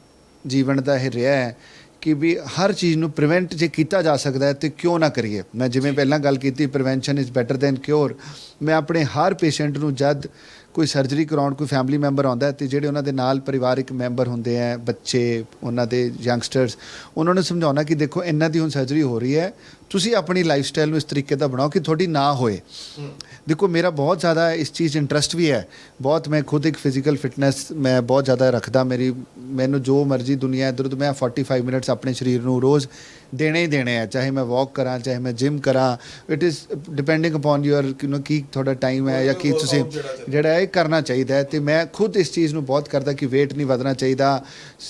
ਜੀਵਨ ਦਾ ਇਹ ਰਿਹਾ ਹੈ ਕਿ ਵੀ ਹਰ ਚੀਜ਼ ਨੂੰ ਪ੍ਰੀਵੈਂਟ ਜੇ ਕੀਤਾ ਜਾ ਸਕਦਾ ਹੈ ਤੇ ਕਿਉਂ ਨਾ ਕਰੀਏ। ਮੈਂ ਜਿਵੇਂ ਪਹਿਲਾਂ ਗੱਲ ਕੀਤੀ, prevention is better then cure. ਮੈਂ ਆਪਣੇ ਹਰ ਪੇਸ਼ੈਂਟ ਨੂੰ ਜਦ ਕੋਈ ਸਰਜਰੀ ਕਰਾਉਣ ਕੋਈ ਫੈਮਿਲੀ ਮੈਂਬਰ ਆਉਂਦਾ ਤੇ ਜਿਹੜੇ ਉਹਨਾਂ ਦੇ ਨਾਲ ਪਰਿਵਾਰਿਕ ਮੈਂਬਰ ਹੁੰਦੇ ਆ, ਬੱਚੇ, ਉਹਨਾਂ ਦੇ ਯੰਗਸਟਰਸ, ਉਹਨਾਂ ਨੂੰ ਸਮਝਾਉਣਾ ਕਿ ਦੇਖੋ ਇਹਨਾਂ ਦੀ ਹੁਣ ਸਰਜਰੀ ਹੋ ਰਹੀ ਹੈ, ਤੁਸੀਂ ਆਪਣੀ ਲਾਈਫ ਸਟਾਈਲ ਨੂੰ ਇਸ ਤਰੀਕੇ ਦਾ ਬਣਾਓ ਕਿ ਤੁਹਾਡੀ ਨਾ ਹੋਏ। ਦੇਖੋ, ਮੇਰਾ ਬਹੁਤ ਜ਼ਿਆਦਾ ਇਸ ਚੀਜ਼ ਇੰਟਰਸਟ ਵੀ ਹੈ ਬਹੁਤ, ਮੈਂ ਖੁਦ ਇੱਕ ਫਿਜ਼ੀਕਲ ਫਿਟਨੈਸ ਮੈਂ ਬਹੁਤ ਜ਼ਿਆਦਾ ਰੱਖਦਾ, ਮੈਨੂੰ ਜੋ ਮਰਜ਼ੀ ਦੁਨੀਆ ਇੱਧਰ ਤੋਂ, ਮੈਂ 45 ਮਿੰਟਸ ਆਪਣੇ ਸਰੀਰ ਨੂੰ ਰੋਜ਼ ਦੇਣੇ ਹੀ ਦੇਣੇ ਆ, ਚਾਹੇ ਮੈਂ ਵਾਕ ਕਰਾਂ, ਚਾਹੇ ਮੈਂ ਜਿਮ ਕਰਾਂ, it is depending upon your ਕੀ ਤੁਹਾਡਾ ਟਾਈਮ ਹੈ ਜਾਂ ਕੀ ਤੁਸੀਂ ਜਿਹੜਾ ਇਹ ਕਰਨਾ ਚਾਹੀਦਾ ਹੈ। ਤੇ ਮੈਂ ਖੁਦ ਇਸ ਚੀਜ਼ ਨੂੰ ਬਹੁਤ ਕਰਦਾ ਕਿ ਵੇਟ ਨਹੀਂ ਵਧਣਾ ਚਾਹੀਦਾ।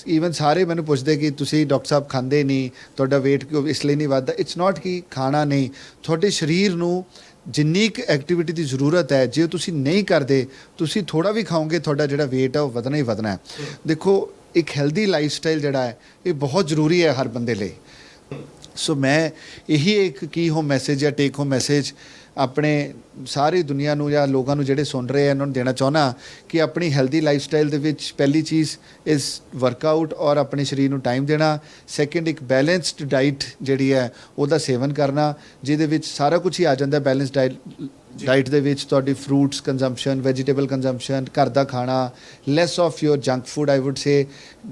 ਈਵਨ ਸਾਰੇ ਮੈਨੂੰ ਪੁੱਛਦੇ ਕਿ ਤੁਸੀਂ ਡਾਕਟਰ ਸਾਹਿਬ ਖਾਂਦੇ ਨਹੀਂ, ਤੁਹਾਡਾ ਵੇਟ ਕਿਉਂ ਇਸ ਲਈ ਨਹੀਂ ਵੱਧਦਾ। ਇਟਸ ਨਾਟ ਕਿ ਖਾਣਾ ਨਹੀਂ, ਤੁਹਾਡੇ ਸਰੀਰ ਨੂੰ ਜਿੰਨੀ ਕੁ ਐਕਟੀਵਿਟੀ ਦੀ ਜ਼ਰੂਰਤ ਹੈ, ਜੇ ਤੁਸੀਂ ਨਹੀਂ ਕਰਦੇ, ਤੁਸੀਂ ਥੋੜਾ ਵੀ ਖਾਓਗੇ, ਤੁਹਾਡਾ ਜਿਹੜਾ ਵੇਟ ਹੈ ਉਹ ਵਧਣਾ ਹੀ ਵਧਣਾ ਹੈ। ਦੇਖੋ, ਇੱਕ ਹੈਲਦੀ ਲਾਈਫ ਸਟਾਈਲ ਜਿਹੜਾ ਹੈ ਇਹ ਬਹੁਤ ਜ਼ਰੂਰੀ ਹੈ ਹਰ ਬੰਦੇ ਲਈ। ਸੋ ਮੈਂ ਇਹੀ ਇੱਕ ਕੀ ਹੋਮ ਮੈਸੇਜ ਜਾਂ ਟੇਕ ਹੋਮ ਮੈਸੇਜ ਆਪਣੇ ਸਾਰੀ ਦੁਨੀਆ ਨੂੰ ਜਾਂ ਲੋਕਾਂ ਨੂੰ ਜਿਹੜੇ ਸੁਣ ਰਹੇ ਆ ਉਹਨਾਂ ਨੂੰ ਦੇਣਾ ਚਾਹੁੰਦਾ ਕਿ ਆਪਣੀ ਹੈਲਦੀ ਲਾਈਫ ਸਟਾਈਲ ਦੇ ਵਿੱਚ ਪਹਿਲੀ ਚੀਜ਼ ਇਸ ਵਰਕਆਊਟ ਔਰ ਆਪਣੇ ਸਰੀਰ ਨੂੰ ਟਾਈਮ ਦੇਣਾ। ਸੈਕਿੰਡ, ਇੱਕ ਬੈਲੈਂਸਡ ਡਾਈਟ ਜਿਹੜੀ ਹੈ ਉਹਦਾ ਸੇਵਨ ਕਰਨਾ, ਜਿਹਦੇ ਵਿੱਚ ਸਾਰਾ ਕੁਝ ਹੀ ਆ ਜਾਂਦਾ। ਬੈਲੈਂਸਡ ਡਾਈਟ ਦੇ ਵਿੱਚ ਤੁਹਾਡੀ ਫਰੂਟਸ ਕੰਜ਼ੰਪਸ਼ਨ, ਵੈਜੀਟੇਬਲ ਕੰਜ਼ੰਪਸ਼ਨ, ਘਰ ਦਾ ਖਾਣਾ, less of your junk food. I would say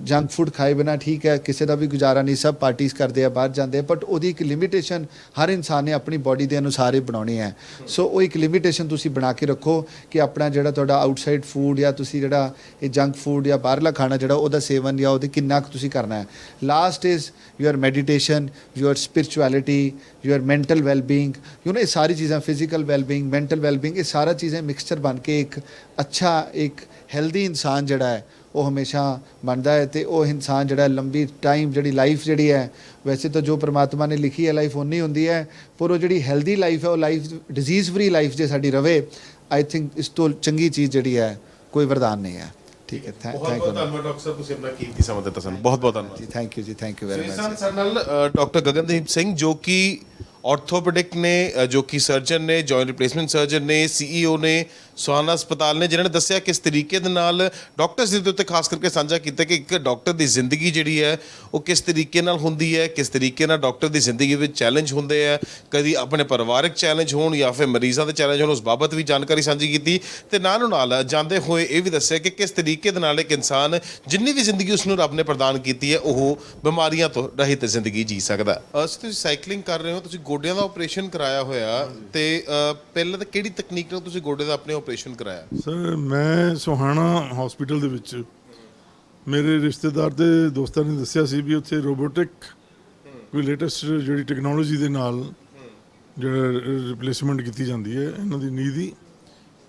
junk food ਖਾਏ ਬਿਨਾਂ ਠੀਕ ਹੈ, ਕਿਸੇ ਦਾ ਵੀ ਗੁਜ਼ਾਰਾ ਨਹੀਂ, ਸਭ ਪਾਰਟੀਜ਼ ਕਰਦੇ ਆ, ਬਾਹਰ ਜਾਂਦੇ ਆ, ਬਟ ਉਹਦੀ ਇੱਕ ਲਿਮਿਟੇਸ਼ਨ ਹਰ ਇਨਸਾਨ ਨੇ ਆਪਣੀ ਬੋਡੀ ਦੇ ਅਨੁਸਾਰ ਹੀ ਬਣਾਉਣੀ ਹੈ। ਸੋ ਉਹ ਇੱਕ ਲਿਮਿਟੇਸ਼ਨ ਤੁਸੀਂ ਬਣਾ ਕੇ ਰੱਖੋ ਕਿ ਆਪਣਾ ਜਿਹੜਾ ਤੁਹਾਡਾ ਆਊਟਸਾਈਡ ਫੂਡ ਜਾਂ ਤੁਸੀਂ ਜਿਹੜਾ ਇਹ ਜੰਕ ਫੂਡ ਜਾਂ ਬਾਹਰਲਾ ਖਾਣਾ ਜਿਹੜਾ ਉਹਦਾ ਸੇਵਨ ਜਾਂ ਉਹਦੇ ਕਿੰਨਾ ਕੁ ਤੁਸੀਂ ਕਰਨਾ ਹੈ। Last is your meditation, your spirituality, your mental wellbeing, ਇਹ ਸਾਰੀ ਚੀਜ਼ਾਂ, ਫਿਜ਼ੀਕਲ ਵੈਲਬੀਂਗ, ਮੈਂਟਲ ਵੈਲਬੀਂਗ, ਇਹ ਸਾਰਾ ਚੀਜ਼ਾਂ ਮਿਕਸਚਰ ਬਣ ਕੇ ਇੱਕ ਅੱਛਾ, ਇੱਕ ਹੈਲਦੀ ਇਨਸਾਨ ਜਿਹੜਾ ਹੈ ਉਹ ਹਮੇਸ਼ਾ ਬਣਦਾ ਹੈ। ਤੇ ਉਹ ਇਨਸਾਨ ਜਿਹੜਾ ਲੰਬੀ ਟਾਈਮ ਜਿਹੜੀ ਲਾਈਫ ਜਿਹੜੀ ਹੈ, ਵੈਸੇ ਤਾਂ ਜੋ ਪ੍ਰਮਾਤਮਾ ਨੇ ਲਿਖੀ ਹੈ ਲਾਈਫ ਉਨੀ ਹੁੰਦੀ ਹੈ, ਪਰ ਉਹ ਜਿਹੜੀ ਹੈਲਦੀ ਲਾਈਫ ਹੈ, ਉਹ ਲਾਈਫ ਡਿਜ਼ੀਜ਼ ਫਰੀ ਲਾਈਫ ਜੇ ਸਾਡੀ ਰਵੇ, ਆਈ ਥਿੰਕ ਇਸ ਤੋਂ ਚੰਗੀ ਚੀਜ਼ ਜਿਹੜੀ ਹੈ ਕੋਈ ਵਰਦਾਨ ਨਹੀਂ ਹੈ। ਠੀਕ ਹੈ, ਥੈਂਕ ਯੂ। ਬਹੁਤ ਧੰਨਵਾਦ ਡਾਕਟਰ ਸਾਹਿਬ, ਤੁਸੀਂ ਆਪਣਾ ਕੀਮਤੀ ਸਮਾਂ ਦਿੱਤਾ ਸਾਨੂੰ, ਬਹੁਤ ਬਹੁਤ ਧੰਨਵਾਦ ਜੀ। ਥੈਂਕ ਯੂ ਜੀ, ਥੈਂਕ ਯੂ ਵੈਰੀ ਮਚ। ਸਾਡੇ ਨਾਲ ਡਾਕਟਰ ਗਗਨਦੀਪ ਸਿੰਘ ਜੋ ਕਿ ਆਰਥੋਪੈਡਿਕ ਨੇ, ਜੋ ਕਿ ਸਰਜਨ ਨੇ, ਜੁਆਇੰਟ ਰਿਪਲੇਸਮੈਂਟ ਸਰਜਨ ਨੇ, CEO ਨੇ ਸੁਹਾਨਾ ਹਸਪਤਾਲ ਨੇ, ਜਿਨ੍ਹਾਂ ਨੇ ਦੱਸਿਆ ਕਿਸ ਤਰੀਕੇ ਦੇ ਨਾਲ ਡਾਕਟਰਸ ਦੇ ਉੱਤੇ ਖਾਸ ਕਰਕੇ ਸਾਂਝਾ ਕੀਤਾ ਕਿ ਇੱਕ ਡਾਕਟਰ ਦੀ ਜ਼ਿੰਦਗੀ ਜਿਹੜੀ ਹੈ ਉਹ ਕਿਸ ਤਰੀਕੇ ਨਾਲ ਹੁੰਦੀ ਹੈ, ਕਿਸ ਤਰੀਕੇ ਨਾਲ ਡਾਕਟਰ ਦੀ ਜ਼ਿੰਦਗੀ ਵਿੱਚ ਚੈਲੰਜ ਹੁੰਦੇ ਆ, ਕਦੀ ਆਪਣੇ ਪਰਿਵਾਰਕ ਚੈਲੰਜ ਹੋਣ ਜਾਂ ਫਿਰ ਮਰੀਜ਼ਾਂ ਦੇ ਚੈਲੰਜ ਹੋਣ, ਉਸ ਬਾਬਤ ਵੀ ਜਾਣਕਾਰੀ ਸਾਂਝੀ ਕੀਤੀ। ਤੇ ਨਾਲ ਜਾਂਦੇ ਹੋਏ ਇਹ ਵੀ ਦੱਸਿਆ ਕਿ ਕਿਸ ਤਰੀਕੇ ਦੇ ਨਾਲ ਇੱਕ ਇਨਸਾਨ ਜਿੰਨੀ ਵੀ ਜ਼ਿੰਦਗੀ ਉਸਨੂੰ ਰੱਬ ਨੇ ਪ੍ਰਦਾਨ ਕੀਤੀ ਹੈ ਉਹ ਬਿਮਾਰੀਆਂ ਤੋਂ ਰਹਿਤ ਜ਼ਿੰਦਗੀ ਜੀ ਸਕਦਾ। ਤੁਸੀਂ ਸਾਈਕਲਿੰਗ ਕਰ ਰਹੇ ਹੋ, ਤੁਸੀਂ ਗੋਡਿਆਂ ਦਾ ਆਪਰੇਸ਼ਨ ਕਰਾਇਆ ਹੋਇਆ, ਤੇ ਪਹਿਲਾਂ ਤਾਂ ਕਿਹੜੀ ਤਕਨੀਕ ਨਾਲ ਤੁਸੀਂ ਗੋਡੇ ਦਾ ਆਪਣੇ ਆਪਰੇਸ਼ਨ ਕਰਾਇਆ? ਸਰ, ਮੈਂ ਸੋਹਾਣਾ ਹਸਪੀਟਲ ਦੇ ਵਿੱਚ ਮੇਰੇ ਰਿਸ਼ਤੇਦਾਰ ਦੇ ਦੋਸਤਾਂ ਨੇ ਦੱਸਿਆ ਸੀ ਵੀ ਉੱਥੇ ਰੋਬੋਟਿਕ ਕੋਈ ਲੇਟੈਸਟ ਜਿਹੜੀ ਟੈਕਨੋਲੋਜੀ ਦੇ ਨਾਲ ਜਿਹੜਾ ਰਿਪਲੇਸਮੈਂਟ ਕੀਤੀ ਜਾਂਦੀ ਹੈ ਇਹਨਾਂ ਦੀ ਨੀ ਦੀ।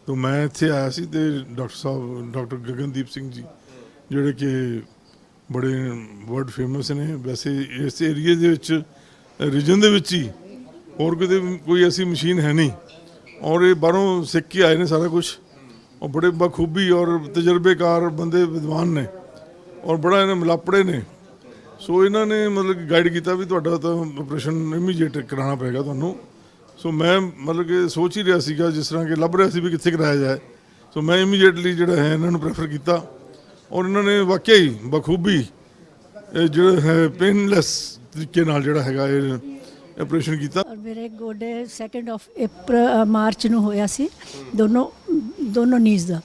ਤਾਂ ਮੈਂ ਇੱਥੇ ਆਇਆ ਸੀ ਤੇ ਡਾਕਟਰ ਸਾਹਿਬ, ਡਾਕਟਰ ਗਗਨਦੀਪ ਸਿੰਘ ਜੀ, ਜਿਹੜੇ ਕਿ ਬੜੇ ਵਰਲਡ ਫੇਮਸ ਨੇ ਵੈਸੇ ਇਸ ਏਰੀਏ ਦੇ ਵਿੱਚ, ਰੀਜਨ ਦੇ ਵਿੱਚ ਹੀ, ਹੋਰ ਕਿਤੇ ਕੋਈ ਐਸੀ ਮਸ਼ੀਨ ਹੈ ਨਹੀਂ, ਔਰ ਇਹ ਬਾਹਰੋਂ ਸਿੱਖ ਕੇ ਆਏ ਨੇ ਸਾਰਾ ਕੁਝ, ਔਰ ਬੜੇ ਬਖੂਬੀ ਔਰ ਤਜਰਬੇਕਾਰ ਬੰਦੇ, ਵਿਦਵਾਨ ਨੇ, ਔਰ ਬੜਾ ਇਹਨਾਂ ਮਿਲਾਪੜੇ ਨੇ। ਸੋ ਇਹਨਾਂ ਨੇ ਮਤਲਬ ਕਿ ਗਾਈਡ ਕੀਤਾ ਵੀ ਤੁਹਾਡਾ ਤਾਂ ਆਪਰੇਸ਼ਨ ਇਮੀਡੀਏਟ ਕਰਾਉਣਾ ਪਏਗਾ ਤੁਹਾਨੂੰ। ਸੋ ਮੈਂ ਮਤਲਬ ਕਿ ਸੋਚ ਹੀ ਰਿਹਾ ਸੀਗਾ, ਜਿਸ ਤਰ੍ਹਾਂ ਕਿ ਲੱਭ ਰਿਹਾ ਸੀ ਵੀ ਕਿੱਥੇ ਕਰਾਇਆ ਜਾਏ। ਸੋ ਮੈਂ ਇਮੀਡੀਏਟਲੀ ਜਿਹੜਾ ਹੈ ਇਹਨਾਂ ਨੂੰ ਪ੍ਰੈਫਰ ਕੀਤਾ, ਔਰ ਇਹਨਾਂ ਨੇ ਵਾਕਿਆ ਹੀ ਬਖੂਬੀ ਜਿਹੜਾ ਹੈ ਪੇਨਲੈਸ ਤਰੀਕੇ ਨਾਲ ਜਿਹੜਾ ਹੈਗਾ ਇਹ ਆਪਰੇਸ਼ਨ ਕੀਤਾ। ਔਰ ਮੇਰੇ ਗੋਡੇ 2 ਮਾਰਚ ਨੂੰ ਹੋਇਆ ਸੀ ਦੋਨੋਂ knees the.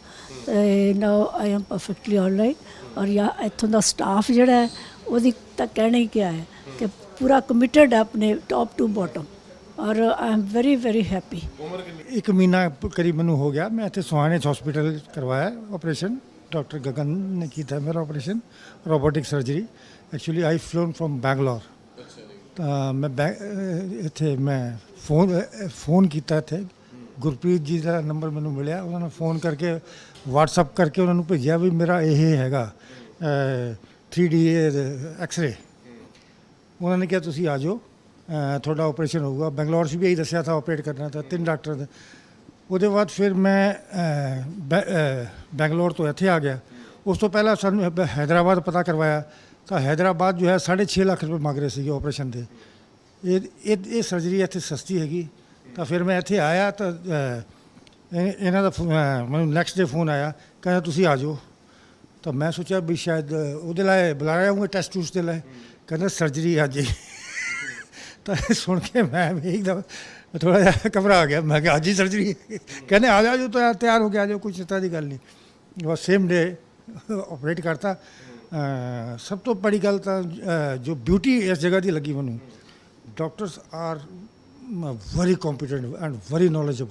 Now I am perfectly all right. ਔਰ ਯਾ ਇੱਥੋਂ ਦਾ ਸਟਾਫ ਜਿਹੜਾ ਹੈ ਉਹਦੀ ਤਾਂ ਕਹਿਣਾ ਹੀ ਕਿਆ ਹੈ ਕਿ ਪੂਰਾ ਕਮਿਟਡ ਹੈ ਆਪਣੇ ਟੌਪ ਟੂ ਬਾਟਮ। ਔਰ I am very very happy. 1 ਮਹੀਨਾ ਕਰੀਬ ਮੈਨੂੰ ਹੋ ਗਿਆ। ਮੈਂ ਇੱਥੇ ਸੁਹਾਣੇ ਹਸਪੀਟਲ ਕਰਵਾਇਆ ਆਪਰੇਸ਼ਨ। ਡਾਕਟਰ ਗਗਨ ਨੇ ਕੀਤਾ ਮੇਰਾ operation, robotic surgery. Actually I flown from Bangalore. ਤਾਂ ਮੈਂ ਇੱਥੇ ਮੈਂ ਫੋਨ ਕੀਤਾ ਇੱਥੇ। ਗੁਰਪ੍ਰੀਤ ਜੀ ਦਾ ਨੰਬਰ ਮੈਨੂੰ ਮਿਲਿਆ, ਉਹਨਾਂ ਨੇ ਫੋਨ ਕਰਕੇ WhatsApp ਕਰਕੇ ਉਹਨਾਂ ਨੂੰ ਭੇਜਿਆ ਵੀ ਮੇਰਾ ਇਹ ਹੈਗਾ 3D ਐਕਸ-ਰੇ। ਉਹਨਾਂ ਨੇ ਕਿਹਾ ਤੁਸੀਂ ਆ ਜਾਓ, ਤੁਹਾਡਾ ਆਪਰੇਸ਼ਨ ਹੋਊਗਾ। ਬੈਂਗਲੌਰ 'ਚ ਵੀ ਇਹੀ ਦੱਸਿਆ था ਆਪਰੇਟ ਕਰਨਾ था 3 ਡਾਕਟਰ ਦੇ। ਉਹਦੇ ਬਾਅਦ ਫਿਰ ਮੈਂ ਬੈਂਗਲੌਰ ਤੋਂ ਇੱਥੇ ਆ ਗਿਆ। ਉਸ ਤੋਂ ਪਹਿਲਾਂ ਸਾਨੂੰ ਹੈਦਰਾਬਾਦ ਪਤਾ ਕਰਵਾਇਆ ਤਾਂ ਹੈਦਰਾਬਾਦ ਜੋ ਹੈ 6.5 ਲੱਖ ਰੁਪਏ ਮੰਗ ਰਹੇ ਸੀਗੇ ਆਪਰੇਸ਼ਨ ਦੇ। ਇਹ ਸਰਜਰੀ ਇੱਥੇ ਸਸਤੀ ਹੈਗੀ। ਤਾਂ ਫਿਰ ਮੈਂ ਇੱਥੇ ਆਇਆ ਤਾਂ ਇਹਨਾਂ ਦਾ ਮੈਨੂੰ ਨੈਕਸਟ ਡੇ ਫੋਨ ਆਇਆ, ਕਹਿੰਦਾ ਤੁਸੀਂ ਆ ਜਾਓ। ਤਾਂ ਮੈਂ ਸੋਚਿਆ ਵੀ ਸ਼ਾਇਦ ਉਹਦੇ ਲਈ ਬੁਲਾਇਆ ਹੋਊਗਾ ਟੈਸਟ ਟੂਸਟ ਦੇ ਲਈ। ਕਹਿੰਦਾ ਸਰਜਰੀ ਅੱਜ ਹੀ। ਤਾਂ ਸੁਣ ਕੇ ਮੈਂ ਵੀ ਇੱਕਦਮ ਥੋੜ੍ਹਾ ਜਿਹਾ ਘਬਰਾ ਗਿਆ। ਮੈਂ ਕਿਹਾ ਅੱਜ ਹੀ ਸਰਜਰੀ? ਕਹਿੰਦੇ ਆ ਜਾਓ ਤਾਂ ਤਿਆਰ ਹੋ ਕੇ ਆ ਜਾਓ, ਕੁਛ ਇੱਦਾਂ ਦੀ ਗੱਲ ਨਹੀਂ। ਬਸ ਸੇਮ ਡੇ ਆਪਰੇਟ ਕਰਤਾ। ਸਭ ਤੋਂ ਬੜੀ ਗੱਲ ਤਾਂ ਜੋ ਬਿਊਟੀ ਇਸ ਜਗ੍ਹਾ ਦੀ ਲੱਗੀ ਮੈਨੂੰ, doctors are very competent and very knowledgeable.